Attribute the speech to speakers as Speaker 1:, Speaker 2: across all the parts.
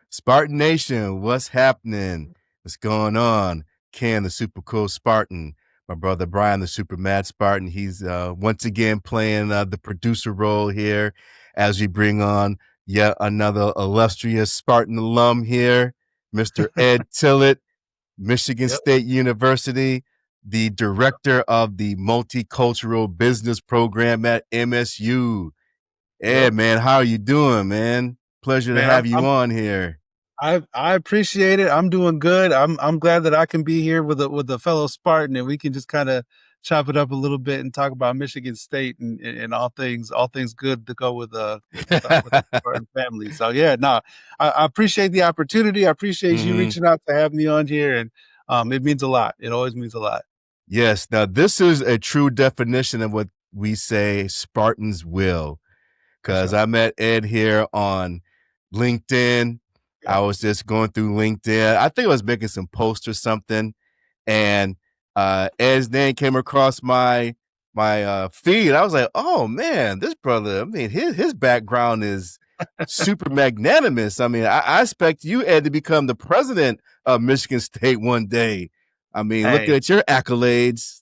Speaker 1: Spartan Nation, what's happening? What's going on? Ken, the super cool Spartan. My brother Brian, the super mad Spartan. He's once again playing the producer role here as we bring on yet another illustrious Spartan alum here, Mr. Ed Tillet, Michigan
Speaker 2: Yep.
Speaker 1: State University, the director of the Multicultural Business Program at MSU. Ed,
Speaker 2: Yep.
Speaker 1: man, how are you doing, man? Pleasure to
Speaker 2: Man,
Speaker 1: have you on here.
Speaker 2: I appreciate it. I'm doing good. I'm glad that I can be here with a fellow Spartan, and we can just kind of chop it up a little bit and talk about Michigan State and all things good to go with the Spartan family. So yeah, no, I appreciate the opportunity. I appreciate you reaching out to have me on here, and it means a lot. It always means a lot.
Speaker 1: Yes. Now, this is a true definition of what we say Spartans will, because I met Ed here on LinkedIn. I was just going through LinkedIn. I think I was making some posts or something, and Ed's name came across my feed. I was like, oh man, this brother, I mean, his background is super magnanimous. I mean, I expect you, Ed, to become the president of Michigan State one day. I mean, looking at your accolades.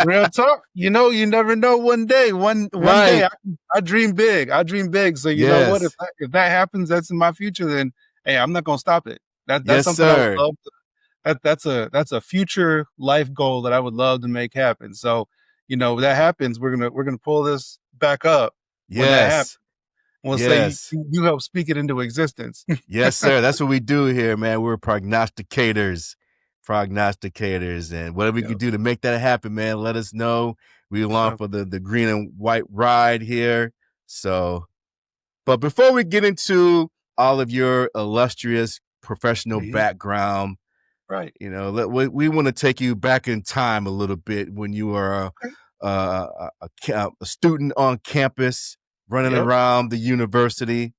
Speaker 2: Real talk. You know, you never know. One day, one day, I dream big. I dream big. So you know what? If that happens, that's in my future. Then hey, I'm not gonna stop it. That's something I would love to, that's a future life goal that I would love to make happen. So you know, that happens. We're gonna pull this back up when that happens. We'll say you help speak it into existence.
Speaker 1: Yes, sir. That's what we do here, man. We're prognosticators. And whatever we can do to make that happen, man, let us know. We along for the green and white ride here. So, but before we get into all of your illustrious professional background, you know, we want to take you back in time a little bit when you were a student on campus running around the university,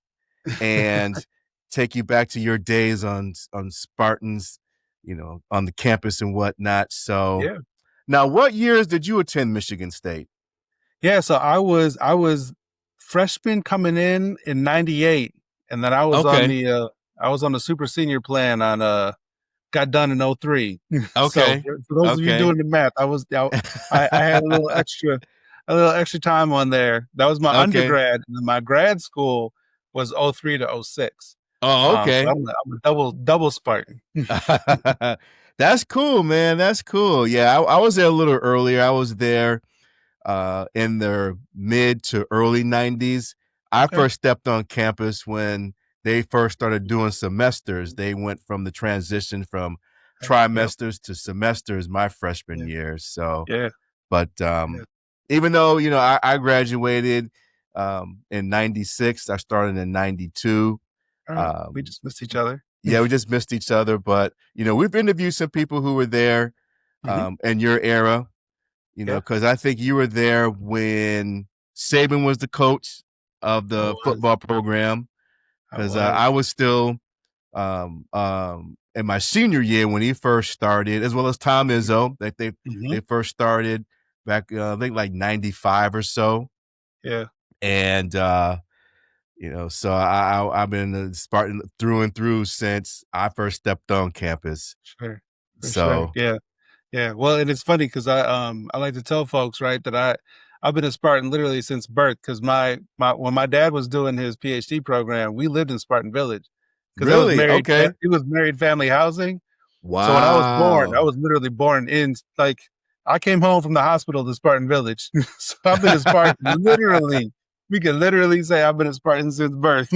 Speaker 1: and take you back to your days on Spartans, you know, on the campus and whatnot. So now, what years did you attend Michigan State?
Speaker 2: Yeah, so I was freshman coming in '98, and then I was on the super senior plan on got done in '03.
Speaker 1: Okay.
Speaker 2: So for those of you doing the math, I had a little extra time on there. That was my undergrad, and then my grad school was '03 to '06.
Speaker 1: Oh, okay.
Speaker 2: So I'm a double Spartan.
Speaker 1: That's cool, man. That's cool. Yeah, I was there a little earlier. I was there in the mid to early 90s. I first stepped on campus when they first started doing semesters. They went from the transition from trimesters to semesters my freshman year. So, but even though, you know, I graduated in 96, I started in 92.
Speaker 2: We just missed each other.
Speaker 1: Yeah, we just missed each other. But, you know, we've interviewed some people who were there in your era, you know, because I think you were there when Saban was the coach of the football program. Because I was still in my senior year when he first started, as well as Tom Izzo. That they first started back, I think, like 95 or so.
Speaker 2: Yeah.
Speaker 1: And you know, so I've been a Spartan through and through since I first stepped on campus.
Speaker 2: Sure. Yeah. Well, and it's funny because I like to tell folks, right, that I've been a Spartan literally since birth, because when my dad was doing his PhD program, we lived in Spartan Village.
Speaker 1: Really?
Speaker 2: It was married family housing.
Speaker 1: Wow.
Speaker 2: So when I was born, I was literally born in, like, I came home from the hospital to Spartan Village. So I've been a Spartan literally. We can literally say I've been a Spartan since birth.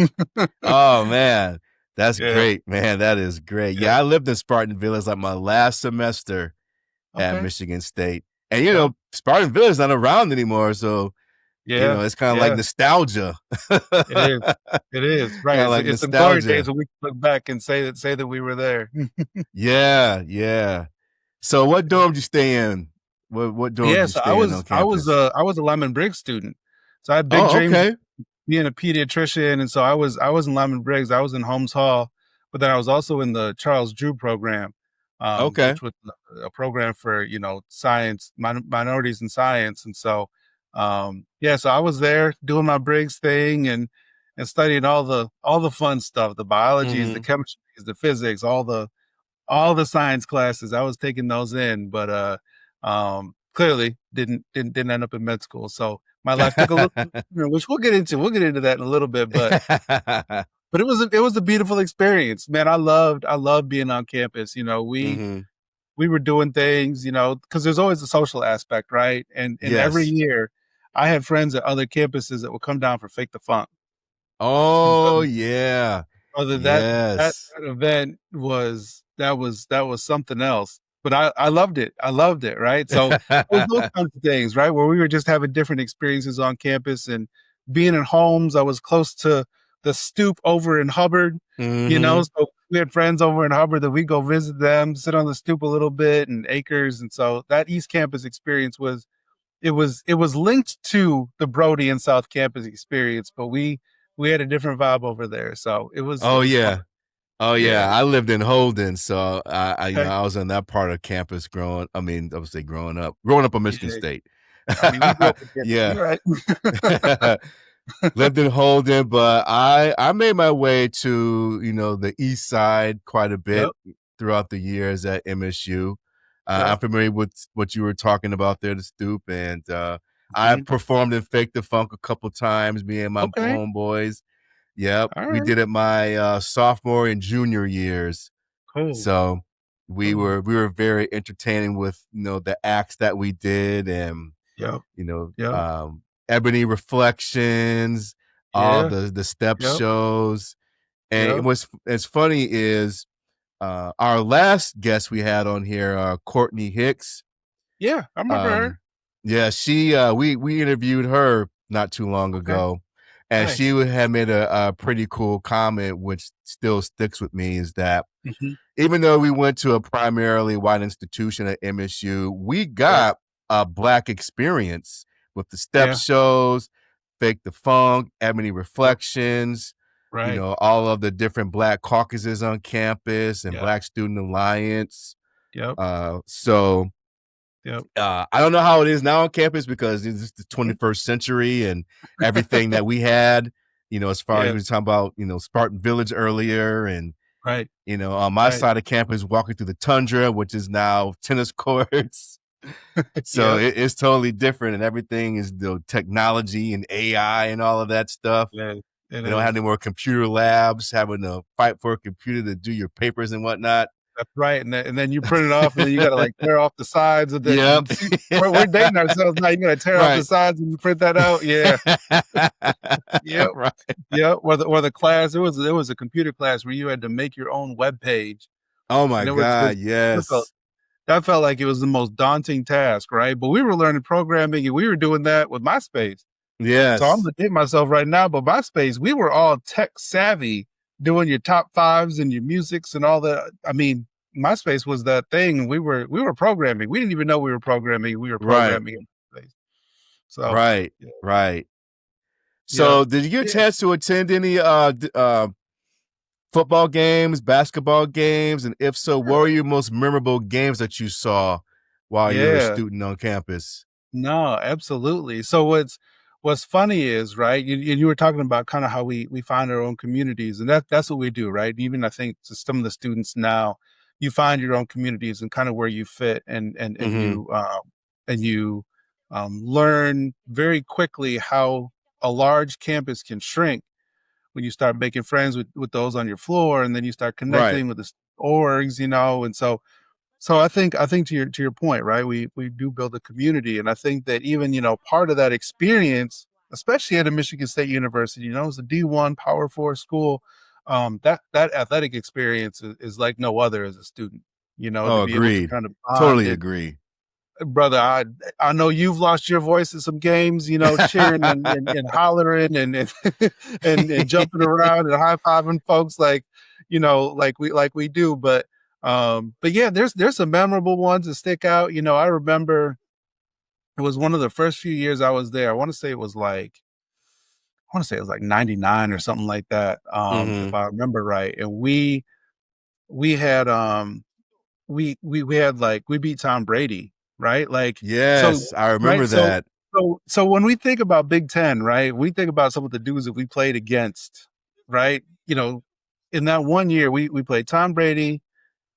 Speaker 1: Oh, man. That's great, man. That is great. Yeah, I lived in Spartan Village like my last semester at Michigan State. And, you know, Spartan Village is not around anymore. So, you know, it's kind of like nostalgia.
Speaker 2: It is. Right.
Speaker 1: Like
Speaker 2: it's the glory days when we look back and say that we were there.
Speaker 1: Yeah. So what dorm did you stay in? What dorm did you stay in on campus?
Speaker 2: I was a Lyman Briggs student. So I had big dreams being a pediatrician. And so I was in Lyman Briggs. I was in Holmes Hall, but then I was also in the Charles Drew program.
Speaker 1: Okay.
Speaker 2: which was a program for, science, minorities in science. And so, so I was there doing my Briggs thing and studying all the fun stuff, the biologies, the chemistries, the physics, all the science classes. I was taking those in, but clearly didn't end up in med school. So my life took a little, which we'll get into. We'll get into that in a little bit, but it was a beautiful experience, man. I loved being on campus. We were doing things, because there's always a social aspect, right? And every year, I had friends at other campuses that would come down for Fake the Funk.
Speaker 1: Oh yeah.
Speaker 2: That event was something else. But I loved it. I loved it, right? So it was those kinds of things, right? Where we were just having different experiences on campus and being in homes. I was close to the stoop over in Hubbard, so we had friends over in Hubbard that we go visit them, sit on the stoop a little bit and Acres. And so that East Campus experience was linked to the Brody and South Campus experience, but we had a different vibe over there. So it was
Speaker 1: yeah.
Speaker 2: fun.
Speaker 1: Oh yeah, I lived in Holden, so I was on that part of campus growing up in Michigan State.
Speaker 2: I mean, we grew up
Speaker 1: yeah,
Speaker 2: right?
Speaker 1: lived in Holden, but I made my way to the east side quite a bit throughout the years at MSU. I'm familiar with what you were talking about there, the stoop, and I performed in Fake the Funk a couple times. Me and my homeboys. Yep, we did it my sophomore and junior years.
Speaker 2: Cool.
Speaker 1: So we were very entertaining with the acts that we did, and Ebony Reflections, all the step shows. And what's funny is our last guest we had on here, Courtney Hicks.
Speaker 2: Yeah, I remember her.
Speaker 1: Yeah, she we interviewed her not too long ago. And she had made a pretty cool comment, which still sticks with me, is that even though we went to a primarily white institution at MSU, we got a Black experience with the step shows, Fake the Funk, Ebony Reflections, all of the different Black caucuses on campus and Black Student Alliance. I don't know how it is now on campus because it's the 21st century and everything that we had, as far as we were talking about, Spartan Village earlier and, on my side of campus, walking through the tundra, which is now tennis courts. So it's totally different and everything is technology and AI and all of that stuff. We don't have any more computer labs, having to fight for a computer to do your papers and whatnot.
Speaker 2: That's right. And then you print it off and then you got to tear off the sides of the, we're dating ourselves now. You got to tear off the sides and you print that out. Yeah. Or the class, there was a computer class where you had to make your own web page.
Speaker 1: Oh my God. Yes.
Speaker 2: That felt like it was the most daunting task. Right. But we were learning programming and we were doing that with MySpace.
Speaker 1: Yes.
Speaker 2: So I'm going to date myself right now, but MySpace, we were all tech savvy, doing your top fives and your musics and all that. I mean, MySpace was that thing. We were programming. We didn't even know we were programming. We were programming in MySpace. So
Speaker 1: right. So did you get a chance to attend any football games, basketball games? And if so, what were your most memorable games that you saw while you were a student on campus?
Speaker 2: No, absolutely. So what's funny is, right, you were talking about kind of how we find our own communities, and that's what we do, right? Even I think to some of the students now, you find your own communities and kind of where you fit, and you learn very quickly how a large campus can shrink when you start making friends with those on your floor, and then you start connecting with the orgs, and so I think to your point, right? We do build a community, and I think that even part of that experience, especially at a Michigan State University, it's a D1 Power 4 school. That athletic experience is like no other as a student. To be
Speaker 1: agreed.
Speaker 2: able to kind of
Speaker 1: totally agree,
Speaker 2: brother. I know you've lost your voice at some games, cheering and hollering and jumping around and high fiving folks like we do, but yeah, there's some memorable ones that stick out. I remember it was one of the first few years I was there. I want to say it was like 99 or something like that. If I remember right. And we had we had like we beat Tom Brady, right? Like so
Speaker 1: yes, I remember
Speaker 2: right
Speaker 1: that.
Speaker 2: so when we think about Big Ten, right, we think about some of the dudes that we played against, right? You know, in that one year we played Tom Brady,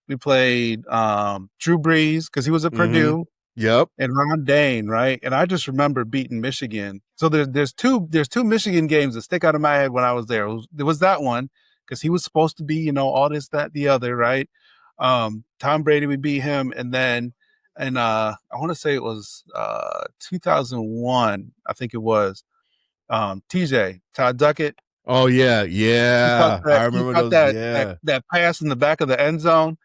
Speaker 2: we played Drew Brees because he was at
Speaker 1: Mm-hmm.
Speaker 2: Purdue,
Speaker 1: Yep.
Speaker 2: and Ron Dane, right? And I just remember beating Michigan. So there's two Michigan games that stick out of my head when I was there. There was that one because he was supposed to be, you know, all this, that, the other, right? Tom Brady, we beat him, and then and I want to say it was 2001, I think it was. TJ Todd Duckett.
Speaker 1: Oh yeah,
Speaker 2: He caught
Speaker 1: yeah. I
Speaker 2: that. He
Speaker 1: remember
Speaker 2: caught
Speaker 1: those.
Speaker 2: that that
Speaker 1: Yeah.
Speaker 2: that pass in the back of the end zone,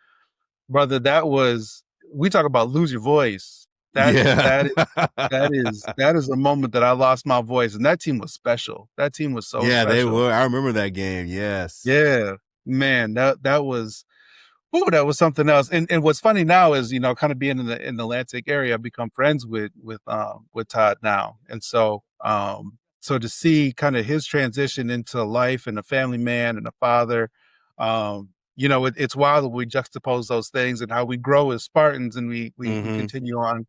Speaker 2: brother. That was, we talk about lose your voice. That
Speaker 1: Yeah.
Speaker 2: that that is a moment that I lost my voice, and that team was special. That team was so
Speaker 1: Yeah, they
Speaker 2: special.
Speaker 1: were. I remember that game. Yes.
Speaker 2: Yeah, man, that was, ooh, that was something else. And what's funny now is, you know, kind of being in the Atlantic area, I've become friends with Todd now, and so to see kind of his transition into life and a family man and a father, you know, it's wild that we juxtapose those things and how we grow as Spartans and we
Speaker 1: Mm-hmm.
Speaker 2: continue on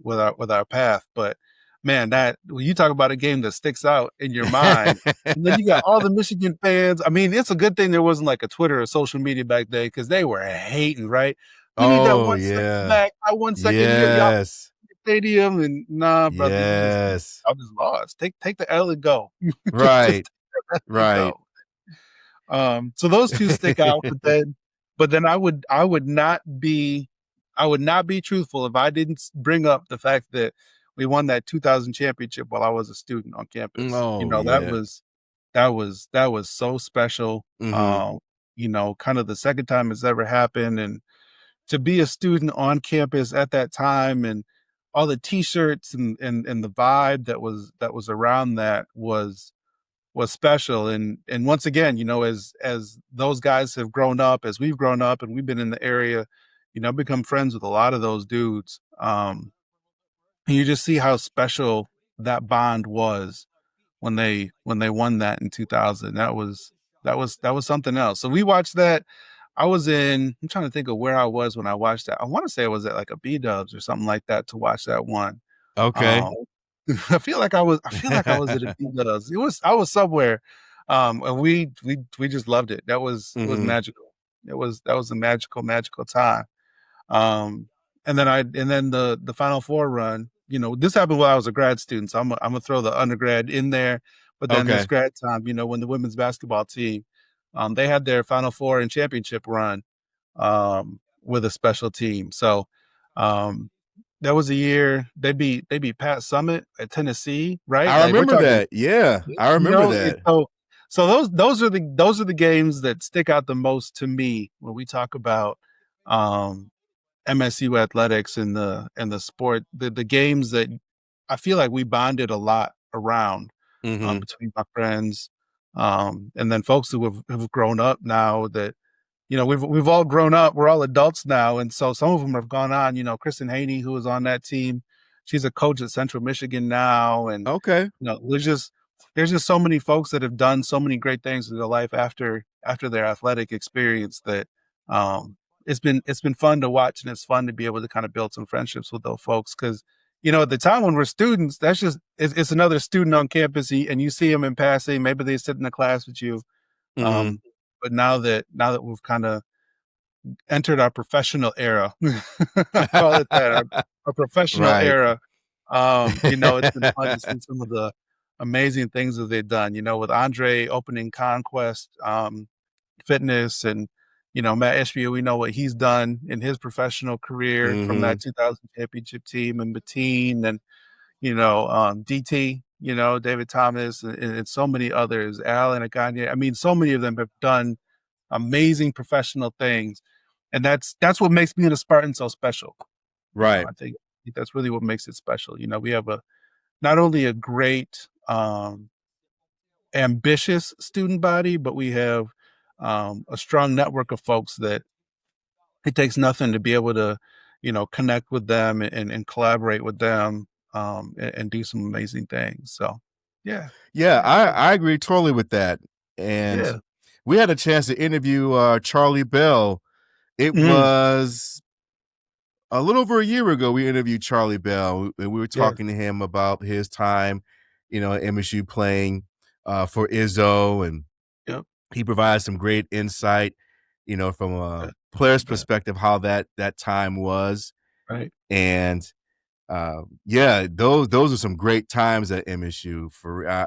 Speaker 2: with our path. But man, that when you talk about a game that sticks out in your mind, and then you got all the Michigan fans. I mean, it's a good thing there wasn't like a Twitter or social media back then because they were hating, right? We need that
Speaker 1: Oh
Speaker 2: 1 second
Speaker 1: yeah.
Speaker 2: back. By 1 second, y'all
Speaker 1: Yes.
Speaker 2: stadium, and nah, brother,
Speaker 1: Yes.
Speaker 2: I just lost. Take the L and go. Just
Speaker 1: Right.
Speaker 2: take the L and
Speaker 1: Right.
Speaker 2: go. So those two stick out, but then I would not be truthful if I didn't bring up the fact that we won that 2000 championship while I was a student on campus. You
Speaker 1: Oh
Speaker 2: know, that
Speaker 1: yeah.
Speaker 2: was that was so special.
Speaker 1: Mm-hmm.
Speaker 2: You know, kind of the second time it's ever happened, and to be a student on campus at that time, and all the t-shirts and the vibe that was around that was special. And once again, you know, as those guys have grown up, as we've grown up and we've been in the area, you know, become friends with a lot of those dudes. And you just see how special that bond was when they won that in 2000. That was something else. So we watched that. I'm trying to think of where I was when I watched that. I want to say I was at like a B Dubs or something like that to watch that one.
Speaker 1: Okay.
Speaker 2: Um, I feel like I was at a B Dubs. I was somewhere. And we just loved it. It was
Speaker 1: Mm-hmm.
Speaker 2: magical. That was a magical time. Um, and then the Final Four run, you know, this happened while I was a grad student, so I'm gonna throw the undergrad in there. But then this
Speaker 1: Okay.
Speaker 2: grad time, you know, when the women's basketball team, they had their Final Four and championship run, with a special team. So, um, that was a year they beat Pat Summit at Tennessee, right?
Speaker 1: I
Speaker 2: Like we're
Speaker 1: remember
Speaker 2: talking,
Speaker 1: that. Yeah,
Speaker 2: you
Speaker 1: I remember
Speaker 2: know, it's
Speaker 1: that.
Speaker 2: so those are the games that stick out the most to me when we talk about um MSU athletics and the sport, the games that I feel like we bonded a lot around,
Speaker 1: Mm-hmm.
Speaker 2: between my friends, and then folks who have grown up now that, you know, we've all grown up. We're all adults now, and so some of them have gone on. You know, Kristen Haney, who was on that team, she's a coach at Central Michigan now, and
Speaker 1: Okay.
Speaker 2: you know, there's just so many folks that have done so many great things in their life after their athletic experience that um, it's been fun to watch, and it's fun to be able to kind of build some friendships with those folks because, you know, at the time when we're students, that's just it's another student on campus, and you see them in passing. Maybe they sit in the class with you,
Speaker 1: Mm-hmm.
Speaker 2: but now that we've kind of entered our professional era, I call it that, our professional
Speaker 1: Right.
Speaker 2: era. You know, it's been fun to see some of the amazing things that they've done. You know, with Andre opening Conquest Fitness, and you know, Matt Ishbia, we know what he's done in his professional career from
Speaker 1: Mm-hmm.
Speaker 2: that 2000 championship team, and Bettine, and you know, DT, you know, David Thomas, and so many others, Alan Aganye. I mean, so many of them have done amazing professional things, and that's what makes being a Spartan so special. You know,
Speaker 1: Right.
Speaker 2: I think that's really what makes it special. You know, we have a not only a great, ambitious student body, but we have a strong network of folks that it takes nothing to be able to, you know, connect with them and collaborate with them, and do some amazing things. So, yeah,
Speaker 1: Yeah,
Speaker 2: yeah,
Speaker 1: I agree totally with that.
Speaker 2: yeah.
Speaker 1: And we had a chance to interview Charlie Bell It was a little over a year ago. We interviewed Charlie Bell, and we were talking to him about his time, at MSU playing for Izzo, and he provides some great insight, from a player's perspective, how that time was.
Speaker 2: Right.
Speaker 1: And those are some great times at MSU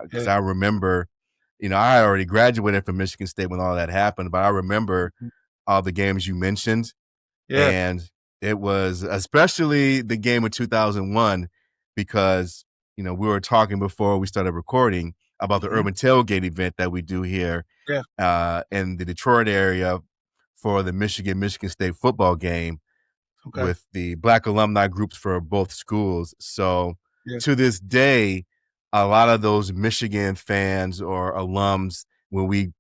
Speaker 1: because I remember, I already graduated from Michigan State when all that happened, but I remember all the games you mentioned. And it was especially the game of 2001, because, we were talking before we started recording about the Urban Tailgate event that we do here in the Detroit area for the Michigan State football game with the Black alumni groups for both schools. So to this day, a lot of those Michigan fans or alums, when we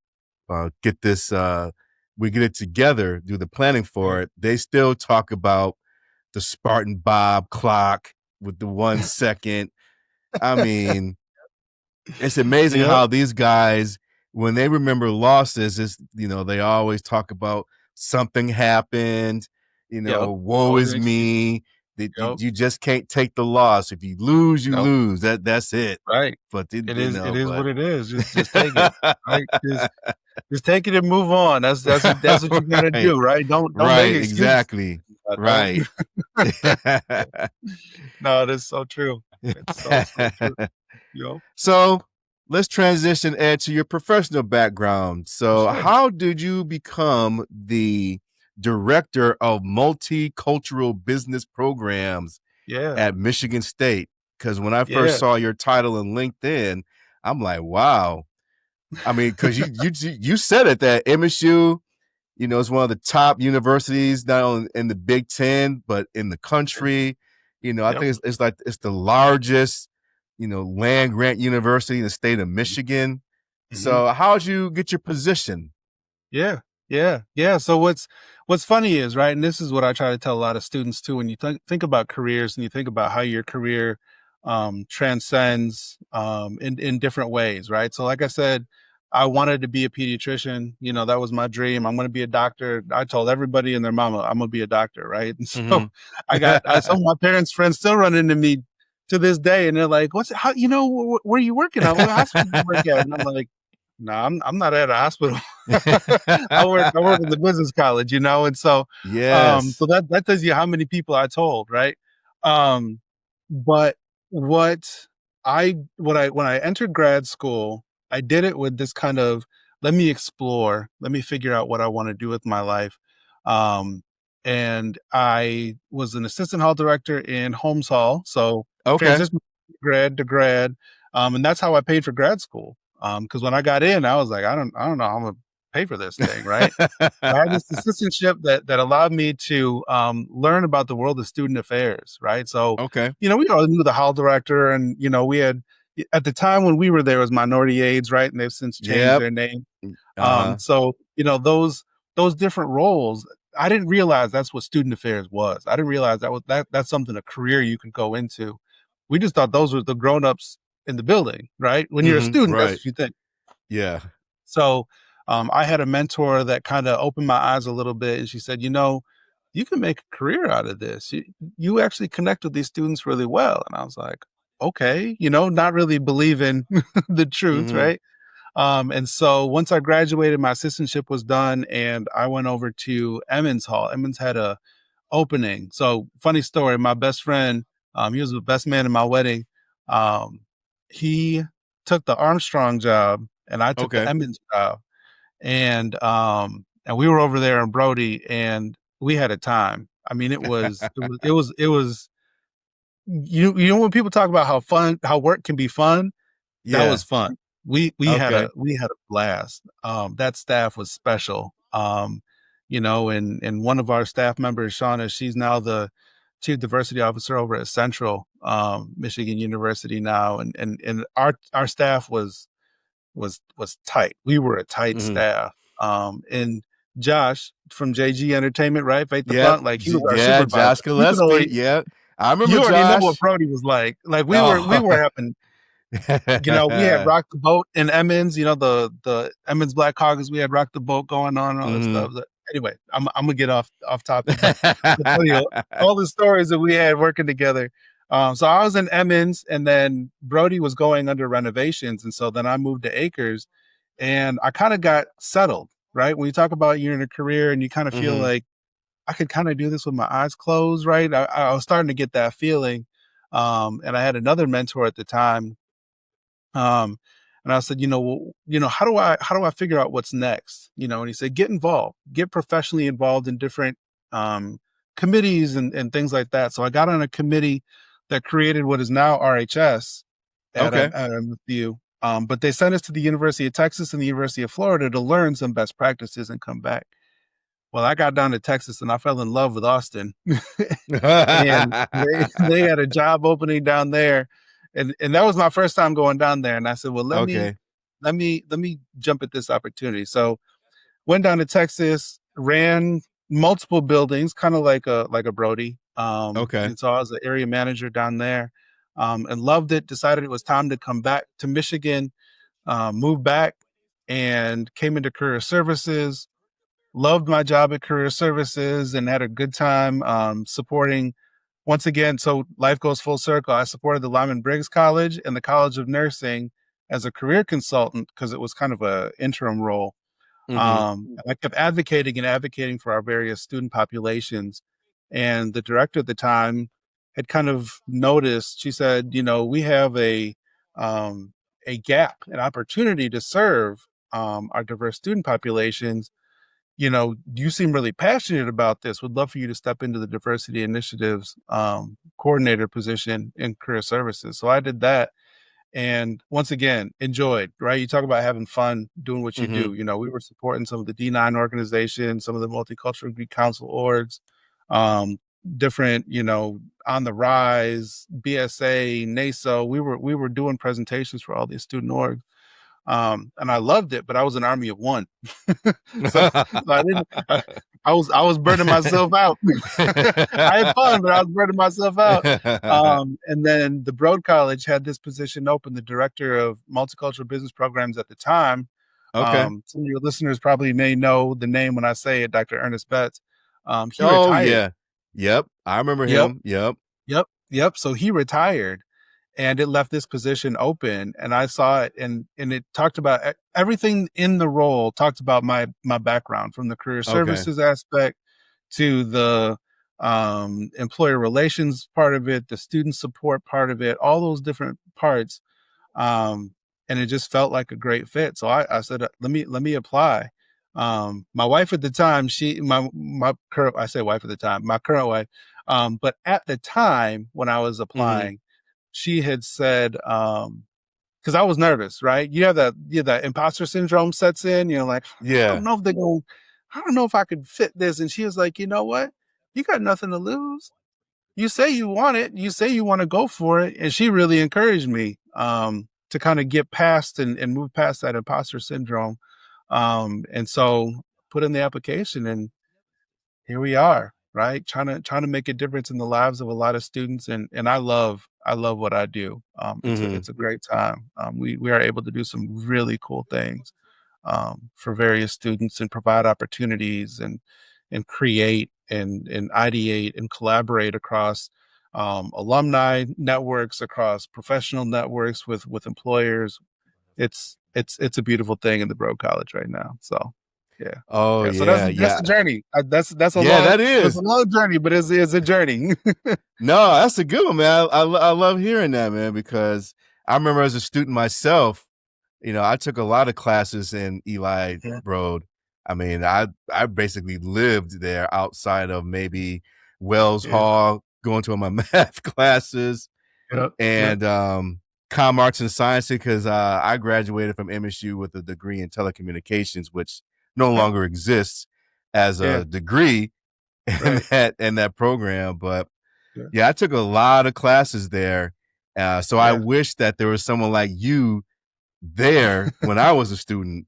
Speaker 1: get it together, do the planning for it, they still talk about the Spartan Bob clock with the 1 second. I mean, it's amazing how these guys, when they remember losses, they always talk about something happened, woe is me. You just can't take the loss. If you lose, you lose. That's it.
Speaker 2: Right.
Speaker 1: But
Speaker 2: it is what it is. Just take it. Right? Just take it and move on. That's what you gotta do, right? Don't make excuses.
Speaker 1: Exactly. Right.
Speaker 2: No, that's so true. It's so true.
Speaker 1: So let's transition, Ed, to your professional background. So how did you become the director of multicultural business programs at Michigan State? Because when I first saw your title in LinkedIn, I'm like, wow. I mean, because you said it, that MSU, is one of the top universities, not only in the Big Ten, but in the country. I think it's the largest, land grant university in the state of Michigan. So how'd you get your position?
Speaker 2: Yeah. So what's funny is, right, and this is what I try to tell a lot of students too, when you think about careers and you think about how your career transcends in different ways, right? So like I said, I wanted to be a pediatrician. That was my dream. I'm going to be a doctor. I told everybody and their mama, I'm going to be a doctor, right? And so some of my parents' friends still run into me to this day, and they're like, where are you working? What hospital do you work at? And I'm like, no, I'm not at a hospital. I work at the business college, and so so that tells you how many people I told, right? But when I entered grad school, I did it with this kind of, let me explore, let me figure out what I want to do with my life. And I was an assistant hall director in Holmes Hall, so transition grad to grad, and that's how I paid for grad school. Because when I got in, I was like, I don't know how I'm gonna pay for this thing, right? I had this assistantship that allowed me to learn about the world of student affairs, right? So, we all knew the hall director, and we had, at the time when we were there, was minority aides, right? And they've since changed their name. So those different roles, I didn't realize that's what student affairs was. I didn't realize that's something, a career you could go into. We just thought those were the grown-ups in the building, right? When you're a student, that's what you think.
Speaker 1: Yeah.
Speaker 2: So I had a mentor that kind of opened my eyes a little bit, and she said, you can make a career out of this. You actually connect with these students really well. And I was like, okay, not really believing the truth, right? And so once I graduated, my assistantship was done, and I went over to Emmons Hall. Emmons had a opening. So funny story, my best friend, he was the best man in my wedding. He took the Armstrong job, and I took the Emmons job. And we were over there in Brody, and we had a time. I mean, it was when people talk about how work can be fun, that was fun. We had a blast. That staff was special. And one of our staff members, Shauna, she's now the Chief Diversity Officer over at Central Michigan University now, and our staff was tight. We were a tight staff. And Josh from JG Entertainment, right? Right the front, like he was our supervisor.
Speaker 1: Josh Gillespie. I remember
Speaker 2: you
Speaker 1: Josh.
Speaker 2: already know what Brody was like. Like we were having, we had Rock the Boat in Emmons, the Emmons Black Caucus. We had Rock the Boat going on and all that stuff. anyway, I'm gonna get off topic, but you know, all the stories that we had working together. So I was in Emmons, and then Brody was going under renovations, and so then I moved to Acres, and I kind of got settled. Right when you talk about you're in a career and you kind of feel like I could kind of do this with my eyes closed, right? I was starting to get that feeling, and I had another mentor at the time. And I said, how do I figure out what's next? And he said, get involved, get professionally involved in different committees and things like that. So I got on a committee that created what is now RHS at MSU. But they sent us to the University of Texas and the University of Florida to learn some best practices and come back. Well, I got down to Texas and I fell in love with Austin. And they had a job opening down there. And that was my first time going down there. And I said, well, let me jump at this opportunity. So went down to Texas, ran multiple buildings, kind of like a Brody. And so I was the area manager down there, and loved it, decided it was time to come back to Michigan, moved back and came into career services. Loved my job at career services and had a good time supporting, once again, so life goes full circle. I supported the Lyman Briggs College and the College of Nursing as a career consultant because it was kind of an interim role. And I kept advocating for our various student populations. And the director at the time had kind of noticed, she said, we have a gap, an opportunity to serve our diverse student populations. You seem really passionate about this. Would love for you to step into the diversity initiatives coordinator position in career services. So I did that. And once again, enjoyed, right? You talk about having fun doing what you do. We were supporting some of the D9 organizations, some of the multicultural Greek council orgs, different, On the Rise, BSA, NASO. We were doing presentations for all these student orgs. And I loved it, but I was an army of one. so I was burning myself out. I had fun, but I was burning myself out. And then the Broad College had this position open, the director of multicultural business programs at the time. Some of your listeners probably may know the name when I say it, Dr. Ernest Betts. He retired.
Speaker 1: Yeah. Yep. I remember him.
Speaker 2: Yep. So he retired. And it left this position open, and I saw it, and it talked about everything in the role. Talked about my background, from the career services aspect to the employer relations part of it, the student support part of it, all those different parts. And it just felt like a great fit. So I said, let me apply. My wife at the time, my current wife, but at the time when I was applying. She had said, because I was nervous, right? You have that imposter syndrome sets in. Like, I don't know if I could fit this. And she was like, you know what? You got nothing to lose. You say you want it. You say you want to go for it. And she really encouraged me to kind of get past and move past that imposter syndrome. And so put in the application, and here we are, right? Trying to make a difference in the lives of a lot of students. And I love what I do. It's a great time. We are able to do some really cool things for various students and provide opportunities and create and ideate and collaborate across alumni networks, across professional networks with employers. It's a beautiful thing in the Broad College right now. So. Yeah. So that's a journey. That's a long journey, but it's a journey.
Speaker 1: No, that's a good one, man. I love hearing that, man, because I remember as a student myself, I took a lot of classes in Eli Broad. I mean, I basically lived there outside of maybe Wells Hall, going to my math classes and comm arts and science, because I graduated from MSU with a degree in telecommunications, which no longer exists as a degree in that program. But I took a lot of classes there. So I wish that there was someone like you there when I was a student.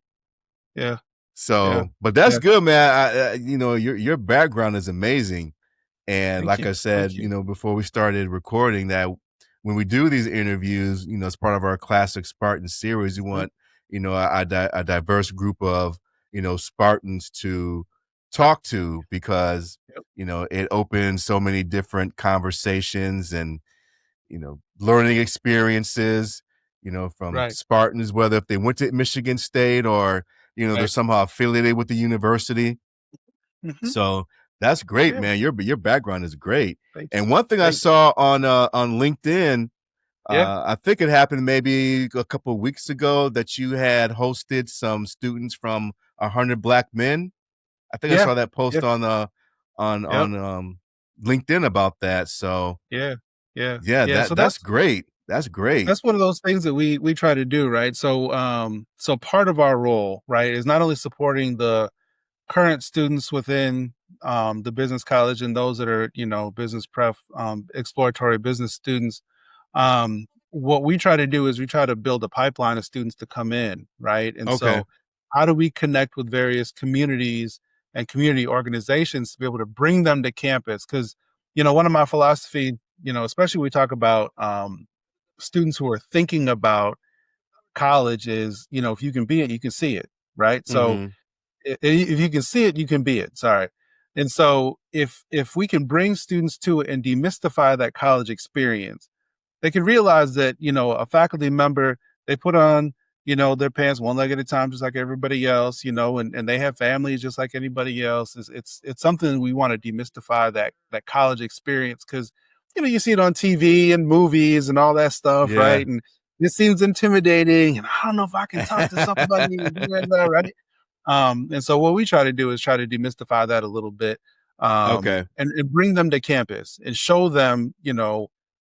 Speaker 1: So, but that's good, man. Your background is amazing. And like I said, before we started recording, that when we do these interviews, as part of our classic Spartan series, we want, a diverse group of, Spartans to talk to, because
Speaker 2: Yep.
Speaker 1: it opens so many different conversations and learning experiences, from
Speaker 2: Right.
Speaker 1: Spartans, whether if they went to Michigan State or they're
Speaker 2: Right.
Speaker 1: somehow affiliated with the university.
Speaker 2: Mhm.
Speaker 1: So that's great,
Speaker 2: Yeah.
Speaker 1: man. Your background is great.
Speaker 2: Thank you.
Speaker 1: And one thing I
Speaker 2: Thank you.
Speaker 1: saw on LinkedIn,
Speaker 2: Yeah.
Speaker 1: I think it happened maybe a couple of weeks ago, that you had hosted some students from 100 Black Men. I think I
Speaker 2: Yeah.
Speaker 1: saw that
Speaker 2: Yeah.
Speaker 1: post
Speaker 2: Yep.
Speaker 1: on LinkedIn about that. So
Speaker 2: Yeah. Yeah.
Speaker 1: yeah,
Speaker 2: Yeah. So
Speaker 1: that's great. That's great.
Speaker 2: that's one of those things that we try to do, right? So so part of our role, right, is not only supporting the current students within the business college and those that are, business prep, exploratory business students. What we try to do is we try to build a pipeline of students to come in, right? And
Speaker 1: Okay.
Speaker 2: so, how do we connect with various communities and community organizations to be able to bring them to campus? Because, one of my philosophy, especially when we talk about students who are thinking about college is, if you can be it, you can see it, right? So
Speaker 1: Mhm.
Speaker 2: if you can see it, you can be it. Sorry. And so if we can bring students to it and demystify that college experience, they can realize that, a faculty member, they put on, their pants one leg at a time, just like everybody else, and they have families just like anybody else. It's something we want to demystify that college experience because, you see it on TV and movies and all that stuff,
Speaker 1: Yeah.
Speaker 2: right? And it seems intimidating, and I don't know if I can talk to somebody, right? And so what we try to do is try to demystify that a little bit,
Speaker 1: Okay.
Speaker 2: and bring them to campus and show them,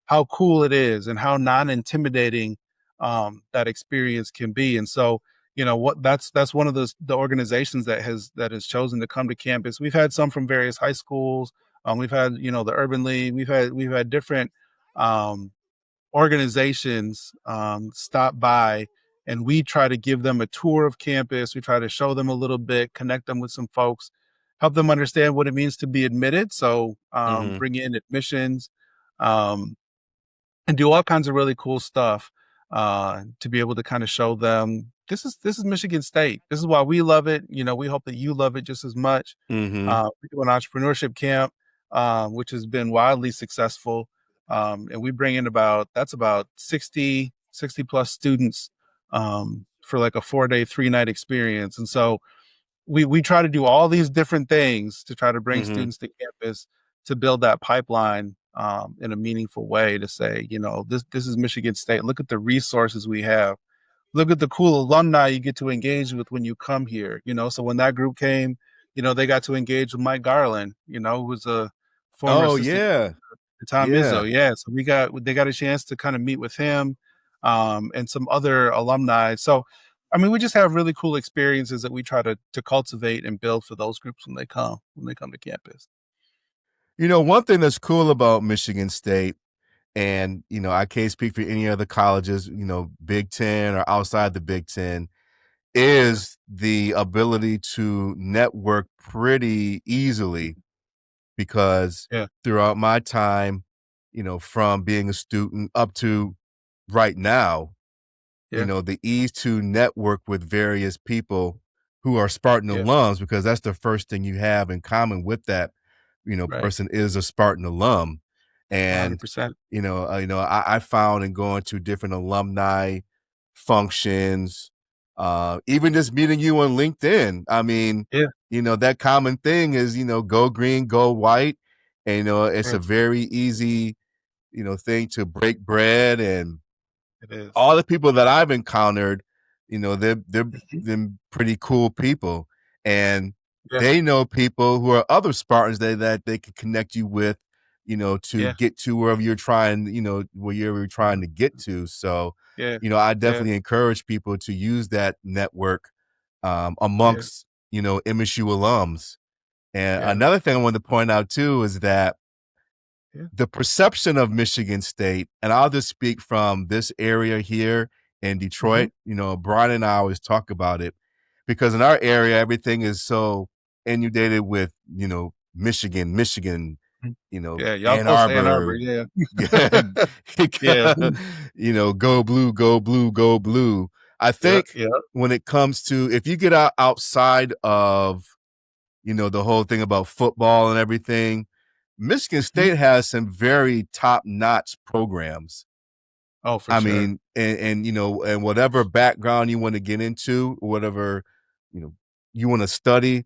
Speaker 2: how cool it is and how non-intimidating that experience can be. And so, what that's one of the organizations that has chosen to come to campus. We've had some from various high schools. We've had, the Urban League. We've had different um, organizations stop by, and we try to give them a tour of campus. We try to show them a little bit, connect them with some folks, help them understand what it means to be admitted. So
Speaker 1: Mhm.
Speaker 2: bring in admissions, um, and do all kinds of really cool stuff to be able to kind of show them this is Michigan State. This is why we love it. We hope that you love it just as much.
Speaker 1: Mhm.
Speaker 2: We do an entrepreneurship camp, which has been wildly successful, and we bring in about 60 plus students for like a 4-day, 3-night experience. And so we try to do all these different things to try to bring
Speaker 1: Mhm.
Speaker 2: students to campus to build that pipeline in a meaningful way to say, this is Michigan State. Look at the resources we have. Look at the cool alumni you get to engage with when you come here. So when that group came, they got to engage with Mike Garland, who was a former
Speaker 1: Oh,
Speaker 2: assistant
Speaker 1: yeah.
Speaker 2: to Tom
Speaker 1: Yeah.
Speaker 2: Izzo. Yeah, so they got a chance to kind of meet with him and some other alumni. So I mean, we just have really cool experiences that we try to cultivate and build for those groups when they come to campus.
Speaker 1: One thing that's cool about Michigan State, and I can't speak for any other colleges, Big Ten or outside the Big Ten,
Speaker 2: Yeah,
Speaker 1: is the ability to network pretty easily, because
Speaker 2: yeah,
Speaker 1: throughout my time, from being a student up to right now,
Speaker 2: yeah,
Speaker 1: the ease to network with various people who are Spartan
Speaker 2: yeah,
Speaker 1: alums, because that's the first thing you have in common with that,
Speaker 2: right,
Speaker 1: person is a Spartan alum. And,
Speaker 2: 100%.
Speaker 1: I found in going to different alumni functions, even just meeting you on LinkedIn. I mean,
Speaker 2: Yeah,
Speaker 1: that common thing is, go green, go white. And, it's a
Speaker 2: right,
Speaker 1: very easy, thing to break bread. And
Speaker 2: it is.
Speaker 1: all the people that I've encountered, they're
Speaker 2: Mhm.
Speaker 1: them pretty cool people, and
Speaker 2: Yeah,
Speaker 1: they know people who are other Spartans that they can connect you with, to
Speaker 2: yeah,
Speaker 1: get to wherever you're trying, where you're trying
Speaker 2: mhm,
Speaker 1: to get to. So,
Speaker 2: yeah,
Speaker 1: I
Speaker 2: yeah,
Speaker 1: definitely encourage people to use that network
Speaker 2: yeah,
Speaker 1: amongst MSU alums. And
Speaker 2: yeah,
Speaker 1: another thing I wanted to point out too is that
Speaker 2: yeah,
Speaker 1: the perception of Michigan State, and I'll just speak from this area here in
Speaker 2: mhm,
Speaker 1: Detroit, Brian and I always talk about it, because in our area, everything is so inundated with, Michigan,
Speaker 2: mhm. Yeah, y'all
Speaker 1: Ann
Speaker 2: close to Ann Arbor,
Speaker 1: Arbor,
Speaker 2: yeah. Yeah,
Speaker 1: go blue, go blue, go blue. I
Speaker 2: yeah,
Speaker 1: think
Speaker 2: yeah,
Speaker 1: when it comes to, if you get outside of the whole thing about football and everything. Michigan State has some very top-notch programs.
Speaker 2: Oh, for sure.
Speaker 1: Mean, and whatever background you want to get into, whatever, you want to study,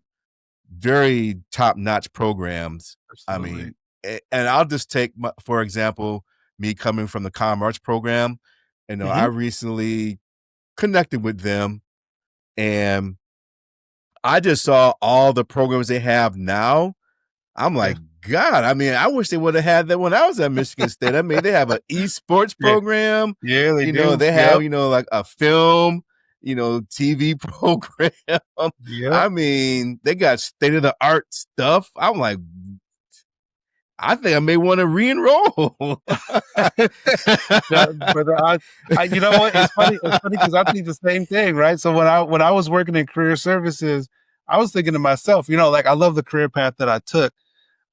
Speaker 1: very top-notch programs.
Speaker 2: Absolutely.
Speaker 1: I mean, and I'll just take, for example, me coming from the commerce program. I recently connected with them, and I just saw all the programs they have now. I'm like, God, I mean, I wish they would have had that when I was at Michigan State. I mean, they have an esports program.
Speaker 2: Yeah, they do.
Speaker 1: They have, like a film, TV program. I mean, they got state-of-the-art stuff. I'm like, I think I may want to re-enroll.
Speaker 2: Brother, you know what? It's funny because I think the same thing, right? So when I was working in career services, I was thinking to myself, like I love the career path that I took,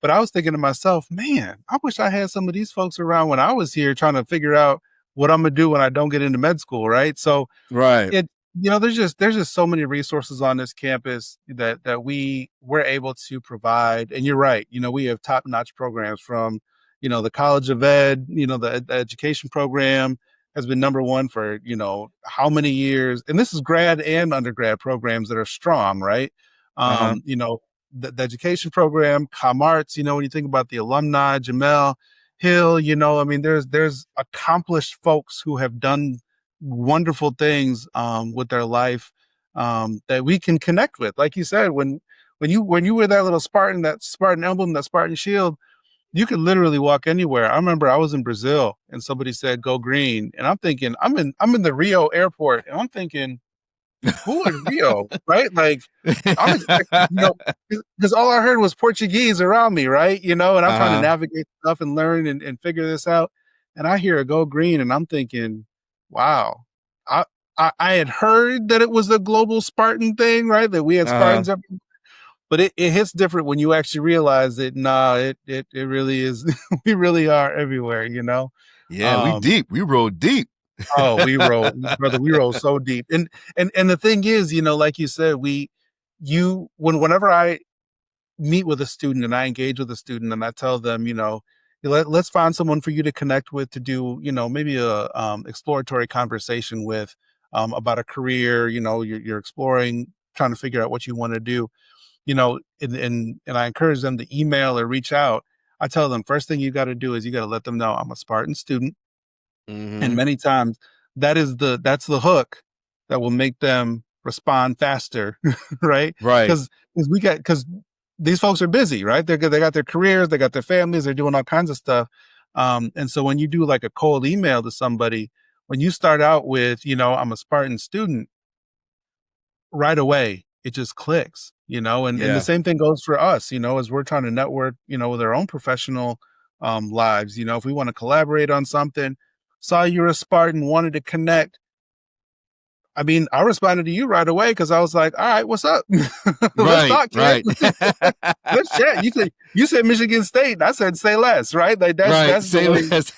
Speaker 2: but I was thinking to myself, man, I wish I had some of these folks around when I was here trying to figure out what I'm gonna do when I don't get into med school, right? So there's just so many resources on this campus that we're able to provide. And you're right, we have top-notch programs from, the College of Ed, the education program has been number one for, how many years. And this is grad and undergrad programs that are strong, right? The education program, ComArts, when you think about the alumni, Jamel Hill, I mean, there's accomplished folks who have done wonderful things with their life that we can connect with. Like you said, when you wear that little Spartan emblem, that Spartan shield, you could literally walk anywhere. I remember I was in Brazil and somebody said, "Go green." And I'm thinking, I'm in the Rio airport and I'm thinking, who in Rio, right? Like I'm expecting, because all I heard was Portuguese around me, right? And I'm trying to navigate stuff and learn and figure this out. And I hear a go green and I'm thinking, wow. I had heard that it was a global Spartan thing, right? That we had Spartans everywhere. But it hits different when you actually realize that, it really is. We really are everywhere,
Speaker 1: Yeah, we deep. We roll deep.
Speaker 2: Oh, we roll, brother. We roll so deep. And the thing is, like you said, whenever I meet with a student and I engage with a student and I tell them, let's find someone for you to connect with to do, maybe a exploratory conversation with about a career, you're exploring, trying to figure out what you want to do, and I encourage them to email or reach out. I tell them, first thing you got to do is you got to let them know I'm a Spartan student. And many times that's the hook that will make them respond faster, right? Because these folks are busy, right? They got their careers, they got their families, they're doing all kinds of stuff. And so when you do like a cold email to somebody, when you start out with, I'm a Spartan student, right away, it just clicks, and the same thing goes for us, as we're trying to network, with our own professional lives. If we want to collaborate on something, saw you're a Spartan, wanted to connect. I mean, I responded to you right away because I was like, all right, what's up? Let's talk, kid. Let's chat. You said Michigan State. I said, say less, right? Like that's
Speaker 1: say less.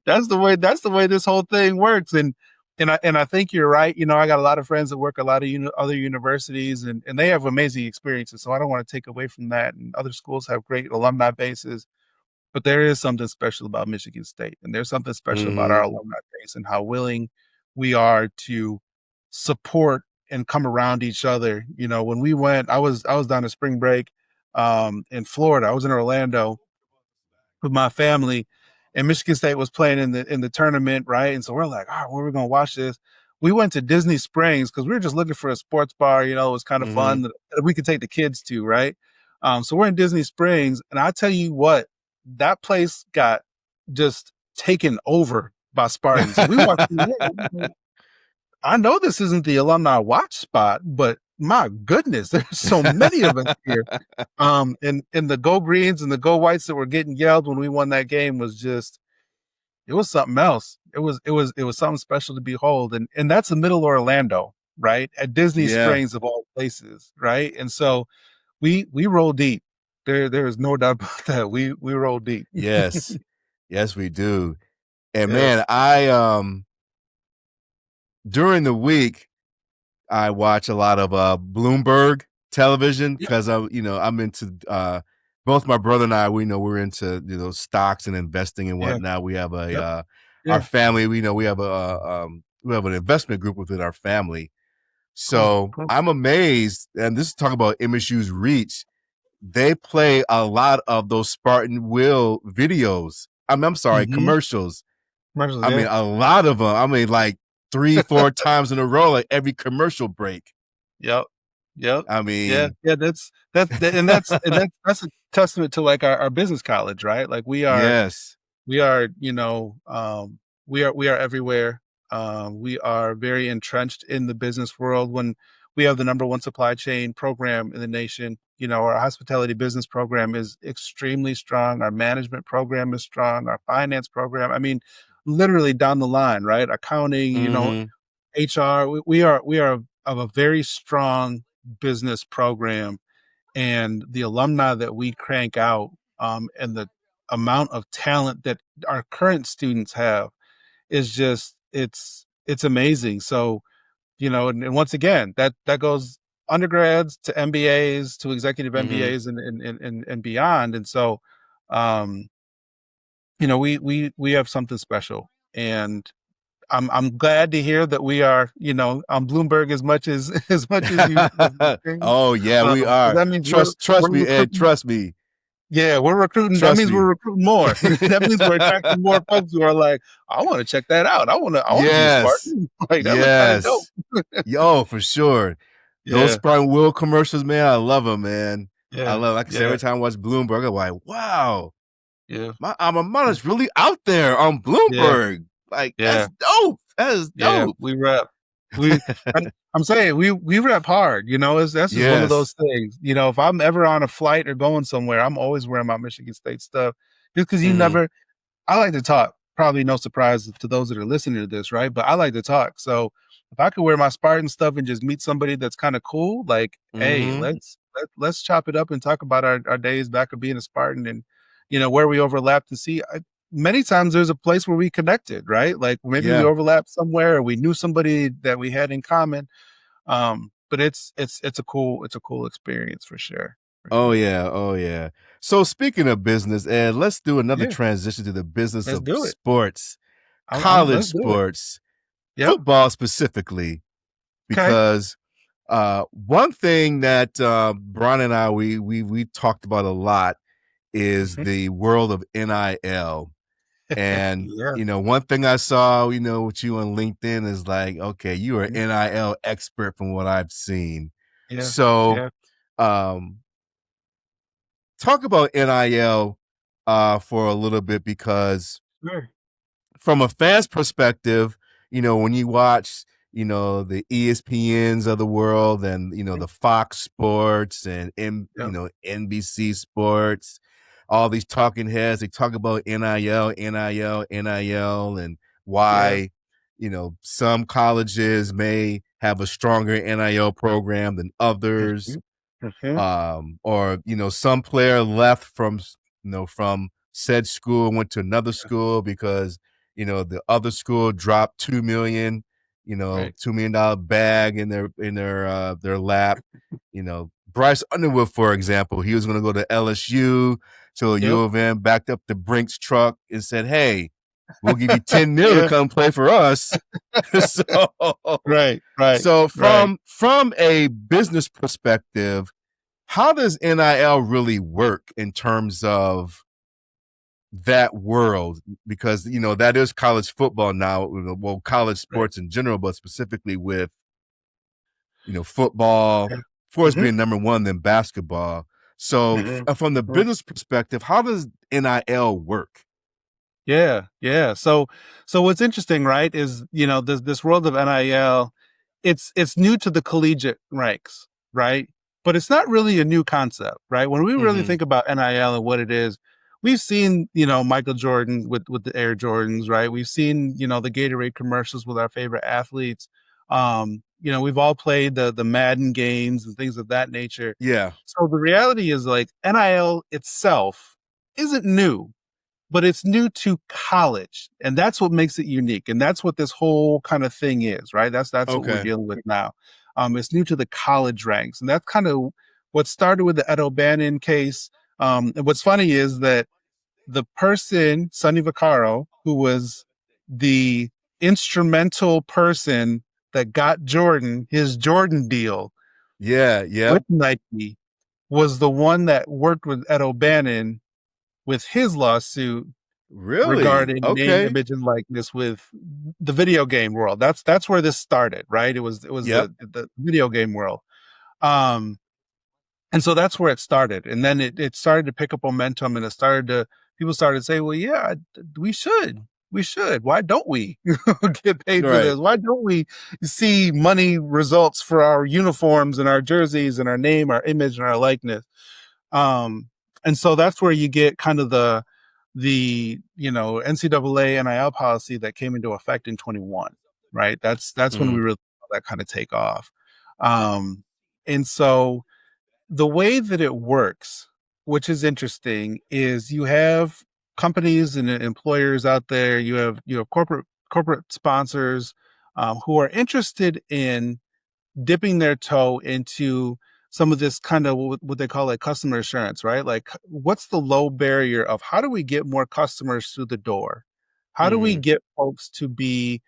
Speaker 2: That's the way this whole thing works. And I think you're right. I got a lot of friends that work at a lot of other universities and they have amazing experiences. So I don't want to take away from that. And other schools have great alumni bases. But there is something special about Michigan State, and there's something special about our alumni base and how willing we are to support and come around each other. When we went, I was down to spring break in Florida. I was in Orlando with my family, and Michigan State was playing in the tournament, right? And so we're like, all right, where are we gonna watch this? We went to Disney Springs because we were just looking for a sports bar. It was kind of fun that we could take the kids to, right? So we're in Disney Springs, and I tell you what, that place got just taken over by Spartans. We walked through. I know this isn't the alumni watch spot, but my goodness, there's so many of us here. And the Go Greens and the Go Whites that were getting yelled when we won that game was just, it was something else. It was something special to behold. And that's the middle of Orlando, right? At Disney Springs of all places, right? And so we roll deep. There is no doubt about that. We roll deep.
Speaker 1: Yes. Yes, we do. And man, I during the week I watch a lot of Bloomberg television because I'm into both my brother and I. We're into stocks and investing and whatnot. We have our family. We have an investment group within our family. So
Speaker 2: Cool.
Speaker 1: I'm amazed, and this is talking about MSU's reach. They play a lot of those Spartan Will videos. I'm sorry, commercials.
Speaker 2: Commercials,
Speaker 1: I mean, a lot of them. I mean, like 3-4 times in a row, like every commercial break.
Speaker 2: Yep.
Speaker 1: I mean,
Speaker 2: that's a testament to like our business college, right? Like we are, we are everywhere. We are very entrenched in the business world. When we have the #1 supply chain program in the nation, our hospitality business program is extremely strong. Our management program is strong. Our finance program, I mean, literally down the line, right? Accounting, HR. We are of a very strong business program, and the alumni that we crank out, and the amount of talent that our current students have is just it's amazing. So, and once again, that goes undergrads to MBAs to executive MBAs and beyond. And so, we have something special, and I'm glad to hear that we are, on Bloomberg as much as you.
Speaker 1: Oh yeah, we are.
Speaker 2: That means
Speaker 1: trust me, Ed. Trust me.
Speaker 2: Yeah, we're recruiting. That means we're recruiting more. That means we're attracting more folks who are like, I want to check that out. I want to be a Spartan. Like that looks kind of dope.
Speaker 1: Yo, for sure. Those Spartan Will commercials, man, I love them, man. I love. Like I said, every time I watch Bloomberg, I'm like, wow.
Speaker 2: Yeah,
Speaker 1: my alma mater's really out there on Bloomberg. Like that's dope. That is dope.
Speaker 2: We rep. I'm saying we rep hard. That's just one of those things. If I'm ever on a flight or going somewhere, I'm always wearing my Michigan State stuff, just because you never. I like to talk. Probably no surprise to those that are listening to this, right? But I like to talk. So if I could wear my Spartan stuff and just meet somebody that's kind of cool, like, hey, let's chop it up and talk about our days back of being a Spartan and where we overlapped and see. Many times there's a place where we connected, right? Like maybe we overlapped somewhere, or we knew somebody that we had in common. But it's a cool experience for sure.
Speaker 1: Oh yeah. So speaking of business, Ed, let's do another transition to the business of sports, college sports, football specifically, because one thing that Brian and I we talked about a lot is the world of NIL. And one thing I saw, with you on LinkedIn is like, okay, you are an NIL expert from what I've seen. So talk about NIL for a little bit, because from a fan's perspective, when you watch, the ESPNs of the world and, the Fox Sports and, NBC Sports, all these talking heads, they talk about NIL, and why, some colleges may have a stronger NIL program than others. Or, some player left from said school and went to another school because, the other school dropped $2 million, $2 million bag in their lap. Bryce Underwood, for example, he was going to go to LSU. So U of M backed up the Brinks truck and said, hey, we'll give you $10 million to come play for us. So from a business perspective, how does NIL really work in terms of that world? Because, that is college football now, well, college sports in general, but specifically with, football, sports being #1 than basketball. So from the business perspective, how does NIL work?
Speaker 2: Yeah. So what's interesting, right, is, this world of NIL, it's new to the collegiate ranks, right? But it's not really a new concept, right? When we really think about NIL and what it is, we've seen, Michael Jordan with the Air Jordans, right? We've seen, the Gatorade commercials with our favorite athletes. We've all played the Madden games and things of that nature.
Speaker 1: Yeah.
Speaker 2: So the reality is, like, NIL itself isn't new, but it's new to college, and that's what makes it unique. And that's what this whole kind of thing is, right? That's what we're dealing with now. It's new to the college ranks, and that's kind of what started with the Ed O'Bannon case. And what's funny is that the person, Sonny Vaccaro, who was the instrumental person that got Jordan his Jordan deal, with Nike, was the one that worked with Ed O'Bannon with his lawsuit regarding name, image, and likeness with the video game world. That's where this started, right? It was the video game world. And so that's where it started. And then it started to pick up momentum, and people started to say, well, yeah, we should. Why don't we get paid for this? Why don't we see money results for our uniforms and our jerseys and our name, our image, and our likeness? And so that's where you get kind of the NCAA NIL policy that came into effect in 21, right? That's when we really saw that kind of take off. And so the way that it works, which is interesting, is you have companies and employers out there. You have corporate sponsors who are interested in dipping their toe into some of this kind of what they call like customer assurance, right? Like, what's the low barrier of how do we get more customers through the door? How do we get folks to be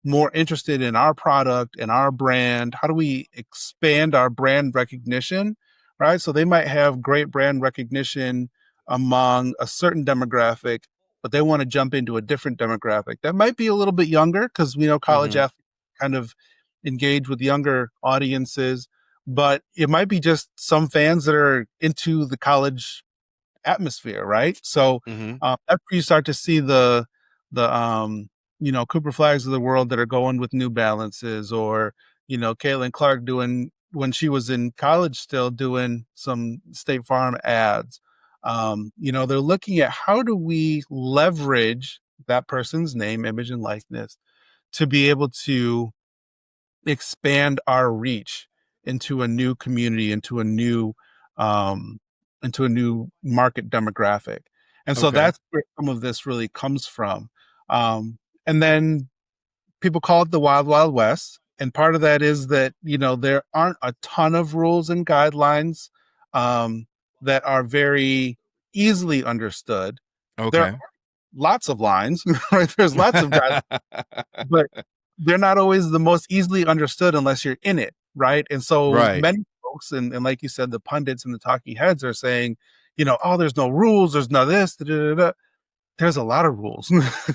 Speaker 2: more interested in our product and our brand? How do we expand our brand recognition, right? So they might have great brand recognition among a certain demographic, but they want to jump into a different demographic that might be a little bit younger, because we know college athletes kind of engage with younger audiences, but it might be just some fans that are into the college atmosphere, right? So after you start to see the Cooper Flags of the world that are going with New Balances, or Caitlin Clark doing, when she was in college, still doing some State Farm ads. They're looking at how do we leverage that person's name, image, and likeness to be able to expand our reach into a new community, into a new market demographic. And so that's where some of this really comes from. And then people call it the Wild Wild West. And part of that is that, there aren't a ton of rules and guidelines that are very easily understood. There are lots of lines, right? There's lots of guidelines, but they're not always the most easily understood unless you're in it, right? And so many folks, and like you said, the pundits and the talking heads are saying, oh, there's no rules, there's no this, da, da, da, da. There's a lot of rules.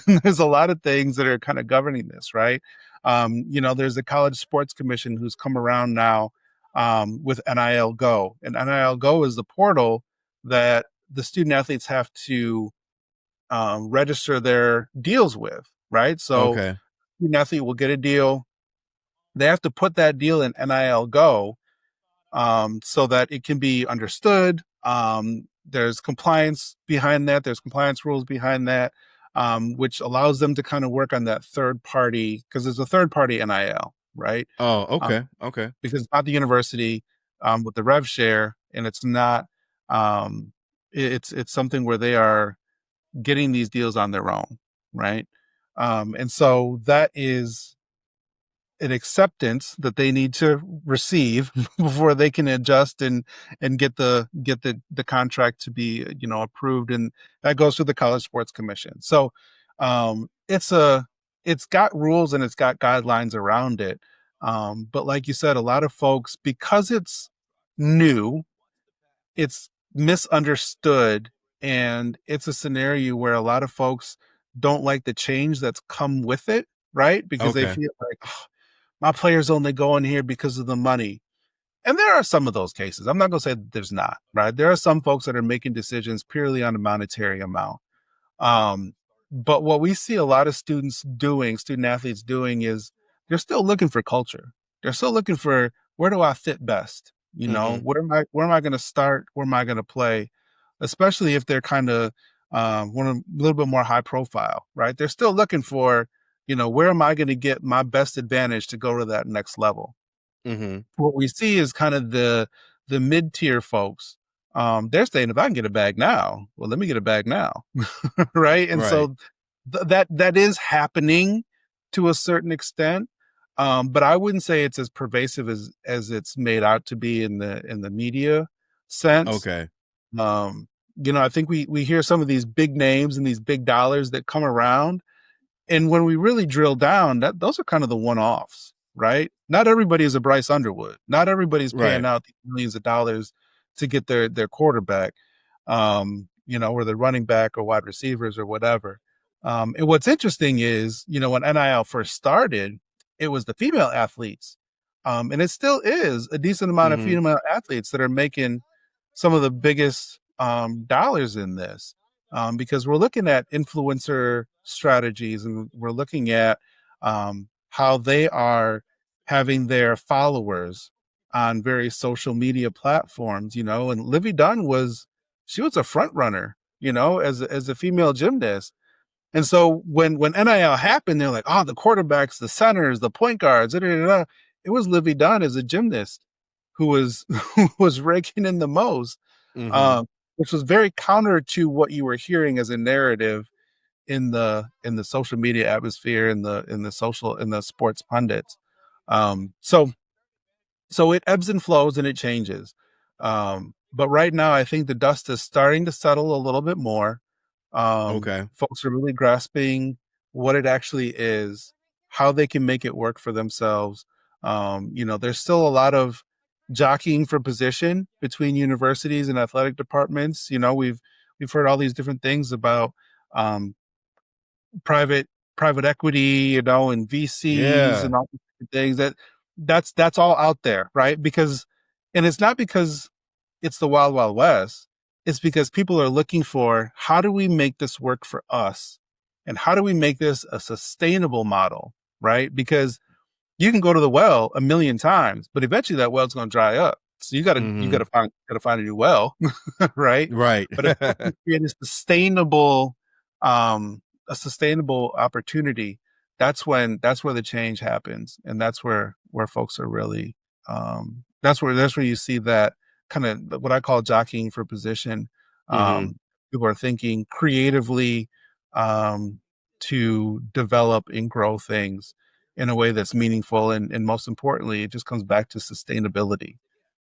Speaker 2: There's a lot of things that are kind of governing this, right? There's the College Sports Commission who's come around now with NIL Go. And NIL Go is the portal that the student athletes have to register their deals with, right? So student athlete will get a deal. They have to put that deal in NIL Go so that it can be understood. There's compliance behind that. There's compliance rules behind that, which allows them to kind of work on that third party, because there's a third party NIL, right?
Speaker 1: Okay.
Speaker 2: Because it's not the university with the rev share, and it's not. It's something where they are getting these deals on their own, right? And so that is an acceptance that they need to receive before they can adjust and get the contract to be approved, and that goes through the College Sports Commission. So it's got rules and it's got guidelines around it, but like you said, a lot of folks, because it's new, it's misunderstood, and it's a scenario where a lot of folks don't like the change that's come with it, right? Because they feel like, oh, my player's only going here because of the money. And there are some of those cases. I'm not going to say that there's not, right? There are some folks that are making decisions purely on a monetary amount. But what we see a lot of student athletes doing, is they're still looking for culture. They're still looking for, where do I fit best? Where am I going to start? Where am I going to play? Especially if they're kind of a little bit more high profile, right? They're still looking for, where am I going to get my best advantage to go to that next level? What we see is kind of the mid-tier folks. They're saying, if I can get a bag now, well, let me get a bag now. Right. And so that is happening to a certain extent. But I wouldn't say it's as pervasive as it's made out to be in the media sense.
Speaker 1: Okay.
Speaker 2: I think we hear some of these big names and these big dollars that come around, and when we really drill down, those are kind of the one-offs, right? Not everybody is a Bryce Underwood. Not everybody's paying out millions of dollars to get their quarterback, or their running back or wide receivers or whatever. And what's interesting is, when NIL first started, it was the female athletes. And it still is a decent amount of female athletes that are making some of the biggest dollars in this. Because we're looking at influencer strategies, and we're looking at how they are having their followers on various social media platforms, and Livy Dunn she was a front runner, as a female gymnast. And so when NIL happened, they're like, oh, the quarterbacks, the centers, the point guards, da, da, da, da. It was Livy Dunn as a gymnast who was raking in the most, which was very counter to what you were hearing as a narrative in the social media atmosphere, in the sports pundits. So it ebbs and flows and it changes. But right now, I think the dust is starting to settle a little bit more. Folks are really grasping what it actually is, how they can make it work for themselves. There's still a lot of jockeying for position between universities and athletic departments. We've heard all these different things about private equity, and VCs and all these things. That's all out there, right? And it's not because it's the wild, wild west. It's because people are looking for, how do we make this work for us? And how do we make this a sustainable model, right? Because you can go to the well a million times, but eventually that well's going to dry up. So you got to find a new well, right?
Speaker 1: Right.
Speaker 2: But if you can create a sustainable opportunity, that's where the change happens, and that's where folks are really that's where you see that kind of what I call jockeying for position. People are thinking creatively to develop and grow things in a way that's meaningful, and most importantly, it just comes back to sustainability.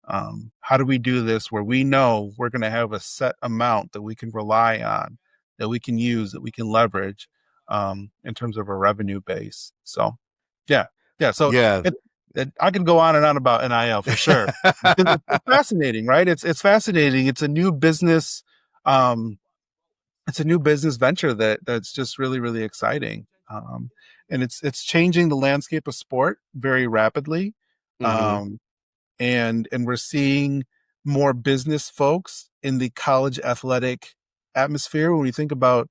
Speaker 2: How do we do this where we know we're going to have a set amount that we can rely on, that we can use, that we can leverage in terms of a revenue base? So, yeah. So I can go on and on about NIL for sure. It's fascinating, right? It's fascinating. It's a new business. It's a new business venture that's just really, really exciting. And it's changing the landscape of sport very rapidly. And we're seeing more business folks in the college athletic atmosphere. When we think about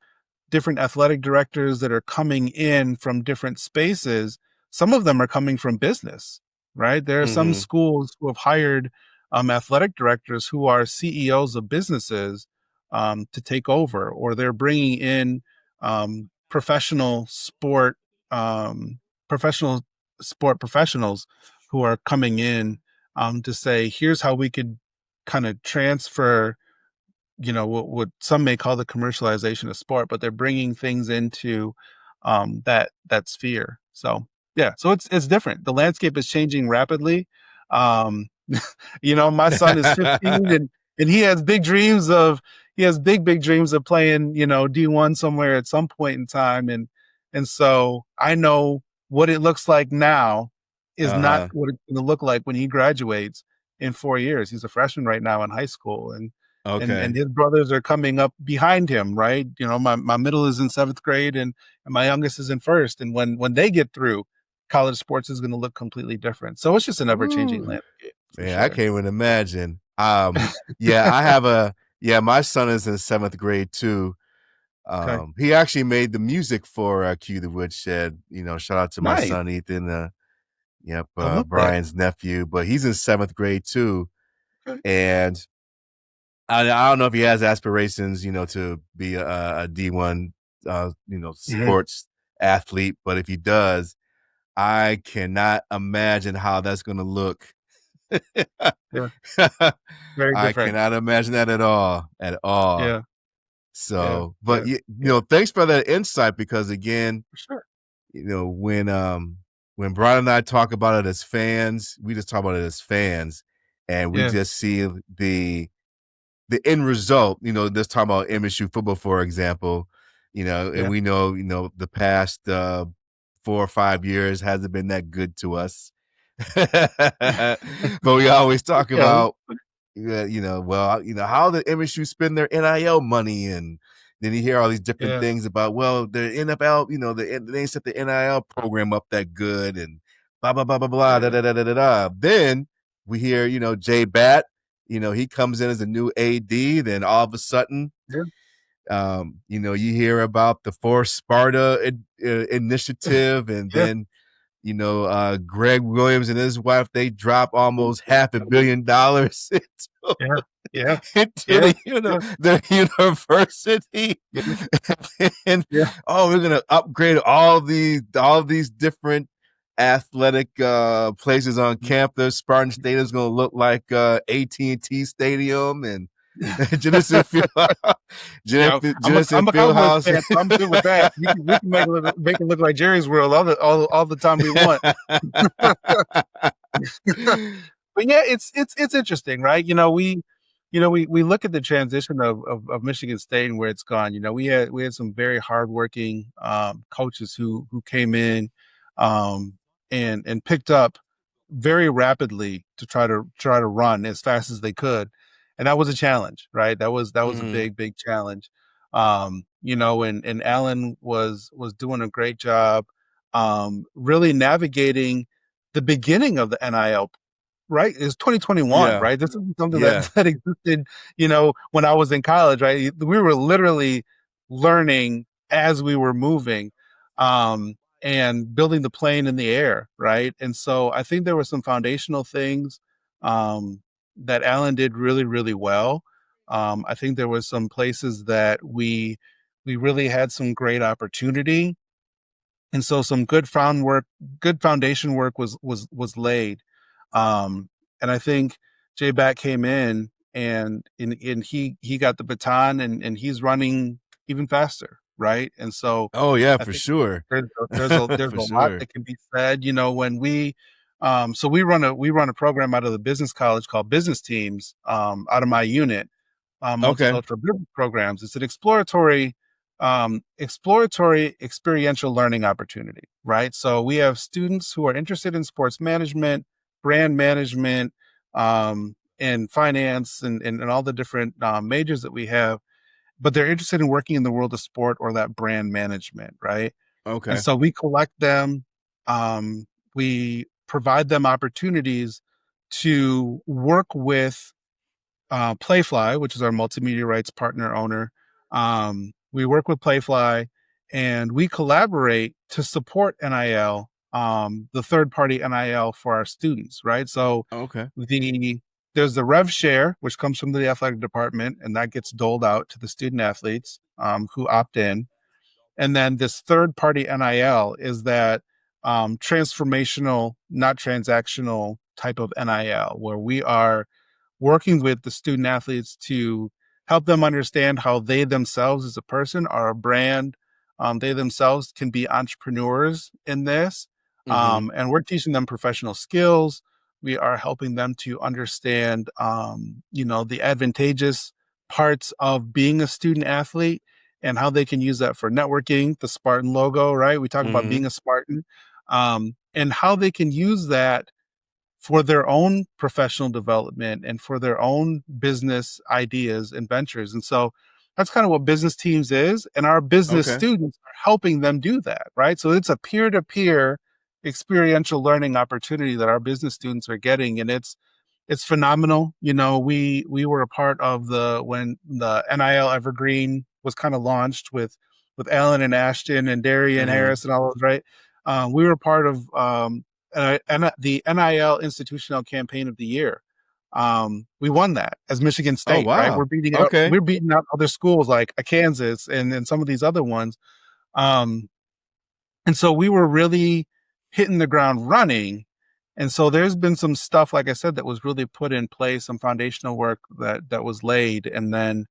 Speaker 2: different athletic directors that are coming in from different spaces, some of them are coming from business, right? There are some schools who have hired athletic directors who are CEOs of businesses to take over, or they're bringing in professional sport professionals who are coming in to say, here's how we could kind of transfer, what some may call the commercialization of sport, but they're bringing things into that sphere. So yeah, so it's different. The landscape is changing rapidly. My son is 15 and he has big dreams of big dreams of playing, D1 somewhere at some point in time. And so I know what it looks like now is not what it's going to look like when he graduates in 4 years. He's a freshman right now in high school, and his brothers are coming up behind him, right? My middle is in 7th grade and my youngest is in 1st. And when they get through, college sports is going to look completely different. So it's just an ever-changing landscape.
Speaker 1: Man, sure. I can't even imagine. My son is in 7th grade too. He actually made the music for Cue the Woodshed. Shout out to my son Ethan. Brian's nephew, but he's in 7th grade too. And I don't know if he has aspirations, to be a D1, sports athlete, but if he does, I cannot imagine how that's going to look.
Speaker 2: Very different.
Speaker 1: I cannot imagine that at all.
Speaker 2: Yeah.
Speaker 1: So, but thanks for that insight, because again,
Speaker 2: for sure.
Speaker 1: When when Brian and I talk about it as fans, we just talk about it as fans, and we just see the end result. Just talking about MSU football, for example. And we know, the past 4 or 5 years hasn't been that good to us. But we always talk about, how the MSU spend their NIL money, and then you hear all these different things about, well, the NFL, they ain't set the NIL program up that good, and blah blah blah blah blah da da da da da da. Then we hear, Jay Batt, he comes in as a new AD. Then all of a sudden, you hear about the Force Sparta initiative, and then Greg Williams and his wife, they drop almost $500 million into the university. And we're gonna upgrade all these different athletic places on campus. Spartan Stadium is gonna look like AT&T Stadium, and Jenison
Speaker 2: Fieldhouse. Fan, so I'm good with that. We can make it look like Jerry's World all the time we want. But yeah, it's interesting, right? We look at the transition of Michigan State and where it's gone. We had some very hardworking coaches who came in and picked up very rapidly to try to run as fast as they could. And that was a challenge, right? That was a big challenge. And Alan was doing a great job really navigating the beginning of the NIL, right? It's 2021, right? This is something that existed, when I was in college, right? We were literally learning as we were moving. And building the plane in the air, right? And so I think there were some foundational things that Alan did really, really well. I think there were some places that we really had some great opportunity, and so some good foundation work was laid. And I think Jay Back came in and he got the baton, and he's running even faster. Right. And so,
Speaker 1: for sure.
Speaker 2: There's a lot that can be said, when we run a program out of the business college called Business Teams, out of my unit, multicultural business programs. It's an exploratory experiential learning opportunity. Right. So we have students who are interested in sports management, brand management, and finance and all the different majors that we have, but they're interested in working in the world of sport or that brand management, right?
Speaker 1: Okay.
Speaker 2: And so we collect them. We provide them opportunities to work with Playfly, which is our multimedia rights partner owner. We work with Playfly, and we collaborate to support NIL, the third-party NIL for our students, right? So there's the rev share, which comes from the athletic department, and that gets doled out to the student athletes who opt in. And then this third party NIL is that transformational, not transactional type of NIL, where we are working with the student athletes to help them understand how they themselves as a person are a brand. They themselves can be entrepreneurs in this. And we're teaching them professional skills. We are helping them to understand, the advantageous parts of being a student athlete and how they can use that for networking, the Spartan logo, right? We talk about being a Spartan, and how they can use that for their own professional development and for their own business ideas and ventures. And so that's kind of what Business Teams is. And our business students are helping them do that, right? So it's a peer-to-peer experiential learning opportunity that our business students are getting. And it's phenomenal. We were a part of when the NIL Evergreen was kind of launched with Alan and Ashton and Darian Harris and all those, right? We were part of the NIL Institutional Campaign of the Year. We won that as Michigan State, right? We're beating out other schools like Kansas and some of these other ones. And so we were really hitting the ground running. And so there's been some stuff, like I said, that was really put in place, some foundational work that was laid. And then,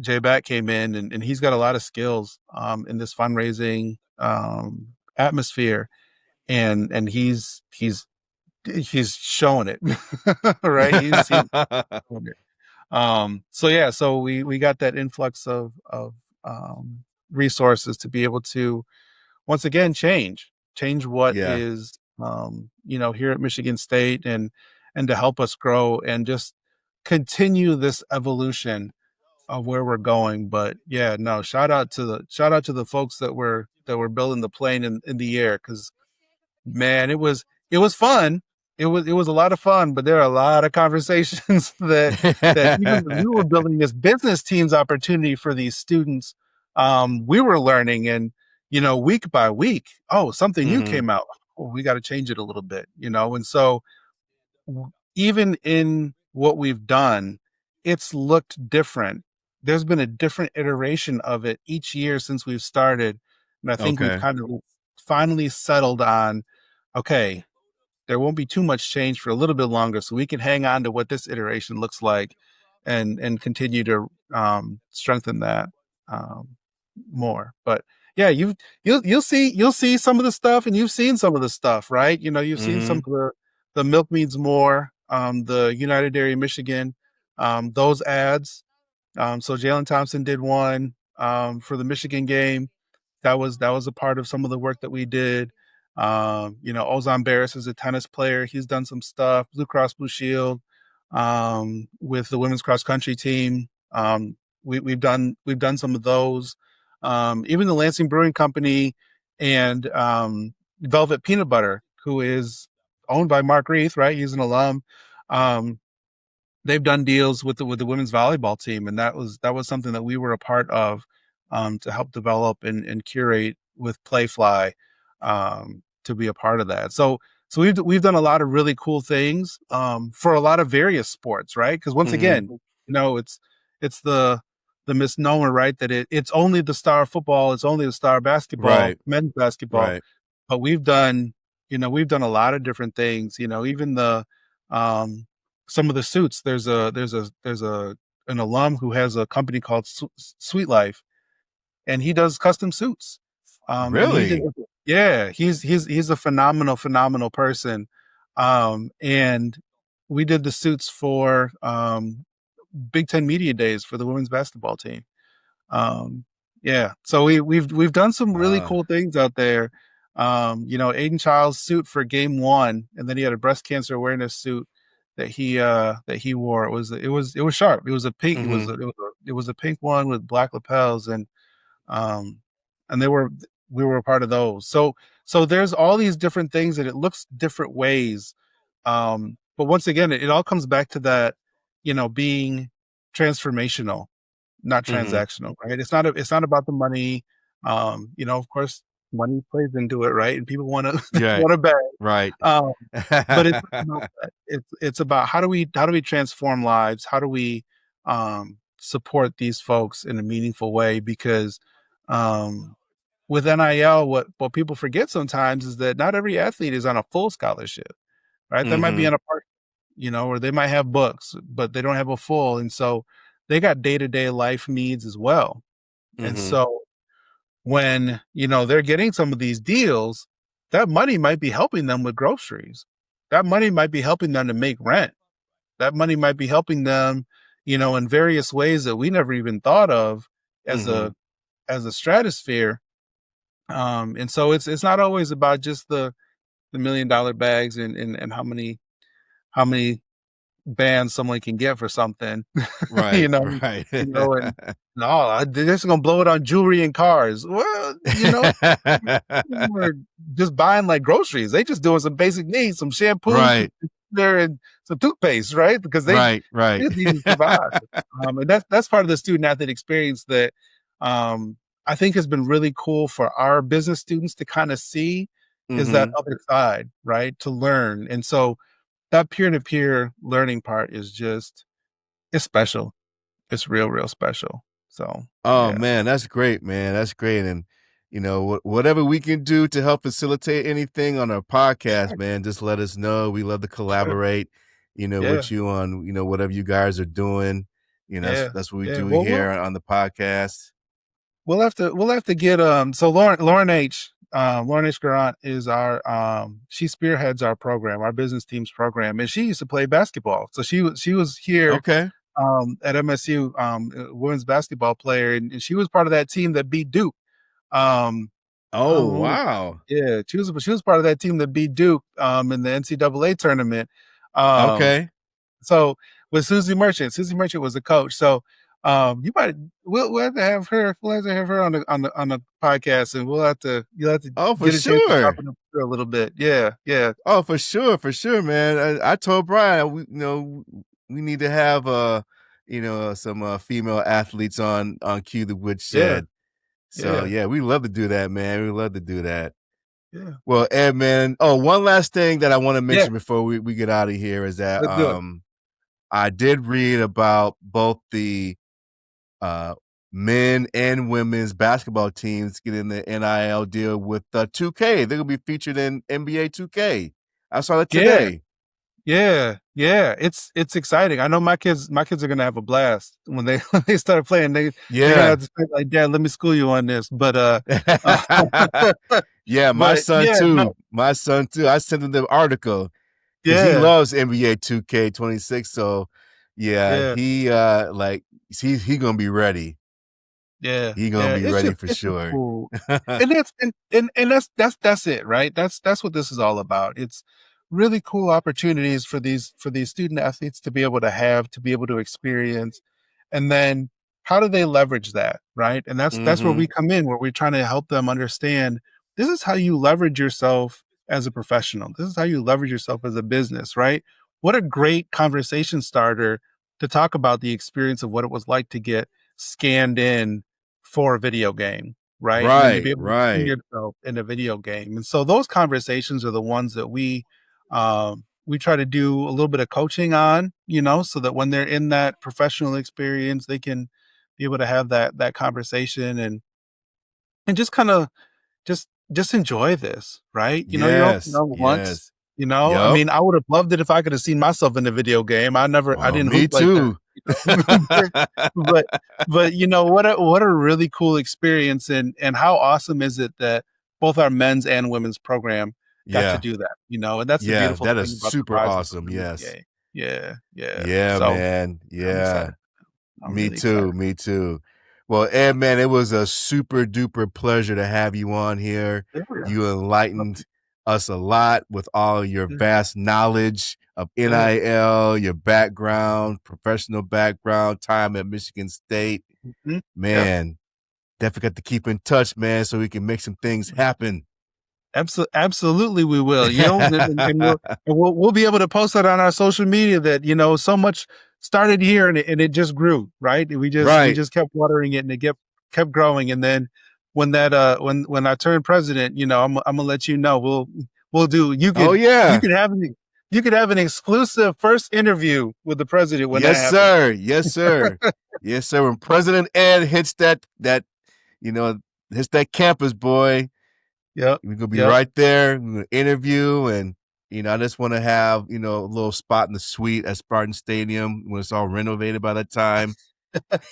Speaker 2: Jay Back came in and he's got a lot of skills in this fundraising atmosphere. and he's showing it, right? He's showing it. So yeah, so we got that influx of resources to be able to once again change what is here at Michigan State, and to help us grow and just continue this evolution of where we're going. But yeah, no, shout out to the folks that were building the plane in the air, because man, it was fun. It was a lot of fun, but there are a lot of conversations that even when we were building this business teams opportunity for these students, we were learning, and week by week, oh, something new came out. Oh, we got to change it a little bit, and so even in what we've done, it's looked different. There's been a different iteration of it each year since we've started, and I think we've kind of finally settled on, okay, there won't be too much change for a little bit longer, so we can hang on to what this iteration looks like, and continue to strengthen that more. But yeah, you'll see some of the stuff, and you've seen some of the stuff, right? You've seen some of the Milk Means More, the United Dairy Michigan, those ads. So Jalen Thompson did one for the Michigan game. That was a part of some of the work that we did. Ozan Barris is a tennis player. He's done some stuff. Blue Cross Blue Shield, with the women's cross country team. We've done some of those. Even the Lansing Brewing Company and Velvet Peanut Butter, who is owned by Mark Reith, right? He's an alum. They've done deals with the women's volleyball team, and that was something that we were a part of, to help develop and curate with Playfly, to be a part of that. So we've done a lot of really cool things for a lot of various sports, right? Because once again, it's the misnomer, right, that it's only the star football, it's only the star basketball, men's basketball, but we've done a lot of different things. Even the some of the suits. There's an alum who has a company called Sweet Life, and he does custom suits.
Speaker 1: Really?
Speaker 2: He's a phenomenal person. And we did the suits for Big Ten Media Days for the women's basketball team. So we've done some really cool things out there. Aiden Child's suit for game 1, and then he had a breast cancer awareness suit that he wore. It was sharp. It was a pink. It was a pink one with black lapels, and we were a part of those. So there's all these different things, and it looks different ways. But once again, it all comes back to that, being transformational, not transactional, right? It's not about the money. Of course, money plays into it, right? And people want to bag,
Speaker 1: right?
Speaker 2: But it's about how do we transform lives? How do we support these folks in a meaningful way? Because with NIL, what people forget sometimes is that not every athlete is on a full scholarship, right? They might be on a part, or they might have books, but they don't have a full, and so they got day-to-day life needs as well. And so when they're getting some of these deals, that money might be helping them with groceries. That money might be helping them to make rent. That money might be helping them, in various ways that we never even thought of as a stratosphere. And so it's not always about just the $1 million bags and how many bands someone can get for something.
Speaker 1: Right.
Speaker 2: Right. And no, they're just gonna blow it on jewelry and cars. Well, we're just buying like groceries. They just doing some basic needs, some shampoo, there, and some toothpaste, right? Because they need to survive. And that's part of the student athlete experience that I think has been really cool for our business students to kind of see, is that other side, right? To learn. And so that peer-to-peer learning part is it's special. It's real special. So,
Speaker 1: man, that's great, man. That's great. And, whatever we can do to help facilitate anything on our podcast, man, just let us know. We love to collaborate, with you on, whatever you guys are doing. That's what we do here on the podcast.
Speaker 2: We'll have to get so Lauren H, Lauren H. Garant is she spearheads our program, our business team's program, and she used to play basketball. So she was here at MSU, women's basketball player, and she was part of that team that beat Duke.
Speaker 1: Wow.
Speaker 2: Yeah, she was part of that team that beat Duke in the NCAA tournament. So with Susie Merchant was the coach. So we'll have to have her. We'll have to have her on the podcast, and you'll have to get a chance to talk to her a little bit. Yeah.
Speaker 1: Oh, for sure, man. I told Brian, we need to have some female athletes on Cue the Woodshed. So yeah, we love to do that, man. We love to do that.
Speaker 2: Yeah.
Speaker 1: Well, Ed, man. Oh, one last thing that I want to mention before we get out of here is that I did read about both the men and women's basketball teams getting the NIL deal with 2K. They're gonna be featured in NBA 2K. I saw that today.
Speaker 2: Yeah. It's exciting. I know my kids are gonna have a blast when they start playing. They're gonna have to say, like, Dad, let me school you on this. But
Speaker 1: yeah, my son too. No. My son too. I sent him the article because he loves NBA 2K26. So yeah. He he's gonna be ready.
Speaker 2: Yeah,
Speaker 1: he's gonna be ready for sure.
Speaker 2: Cool. and that's it, right? That's what this is all about. It's really cool opportunities for these student athletes to be able to experience, and then how do they leverage that, right? And that's where we come in, where we're trying to help them understand this is how you leverage yourself as a professional. This is how you leverage yourself as a business, right? What a great conversation starter to talk about the experience of what it was like to get scanned in for a video game, right? And then to be able to see yourself in a video game. And so those conversations are the ones that we try to do a little bit of coaching on, so that when they're in that professional experience, they can be able to have that conversation and just kind of just enjoy this, right? You know, once. I mean, I would have loved it if I could have seen myself in the video game. I didn't hoop like that. but what a really cool experience, and how awesome is it that both our men's and women's program got to do that, and that's the beautiful thing.
Speaker 1: That is super awesome. Yes.
Speaker 2: Yeah.
Speaker 1: So, man. Yeah. Me too. Well, Ed, man, it was a super duper pleasure to have you on here. You enlightened us a lot with all your vast knowledge of NIL, your background, professional background, time at Michigan State. Man, definitely got to keep in touch, man, so we can make some things happen.
Speaker 2: Absolutely, we will. And we'll be able to post that on our social media that so much started here and it just grew, right? We just kept watering it and it kept growing. And then when when I turn president, I'm gonna let you know. We'll do. You can you could have an exclusive first interview with the president when that happens.
Speaker 1: Yes, sir. When President Ed hits that campus, boy.
Speaker 2: Yeah,
Speaker 1: we're gonna be right there. We're gonna interview, and I just want to have a little spot in the suite at Spartan Stadium when it's all renovated by that time.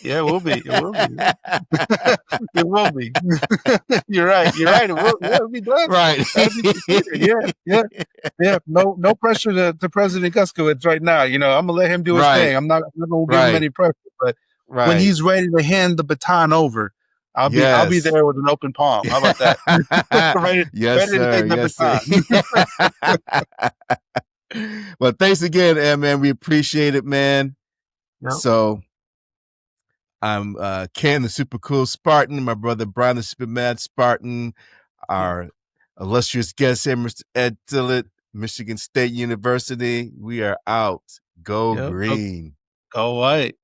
Speaker 2: Yeah, it will be. It will be. You're right. It will be done.
Speaker 1: Right.
Speaker 2: Yeah. No pressure to President Guskowitz right now. I'm gonna let him do his thing. I'm not gonna give him any pressure. But when he's ready to hand the baton over, I'll be there with an open palm. How about that? ready to take the
Speaker 1: baton. Well, thanks again, Ed, man. We appreciate it, man. Yep. So I'm Ken, the super cool Spartan, my brother Brian, the super mad Spartan, our illustrious guest here, Mr. Ed Tillet, Michigan State University. We are out. Go green.
Speaker 2: Go white.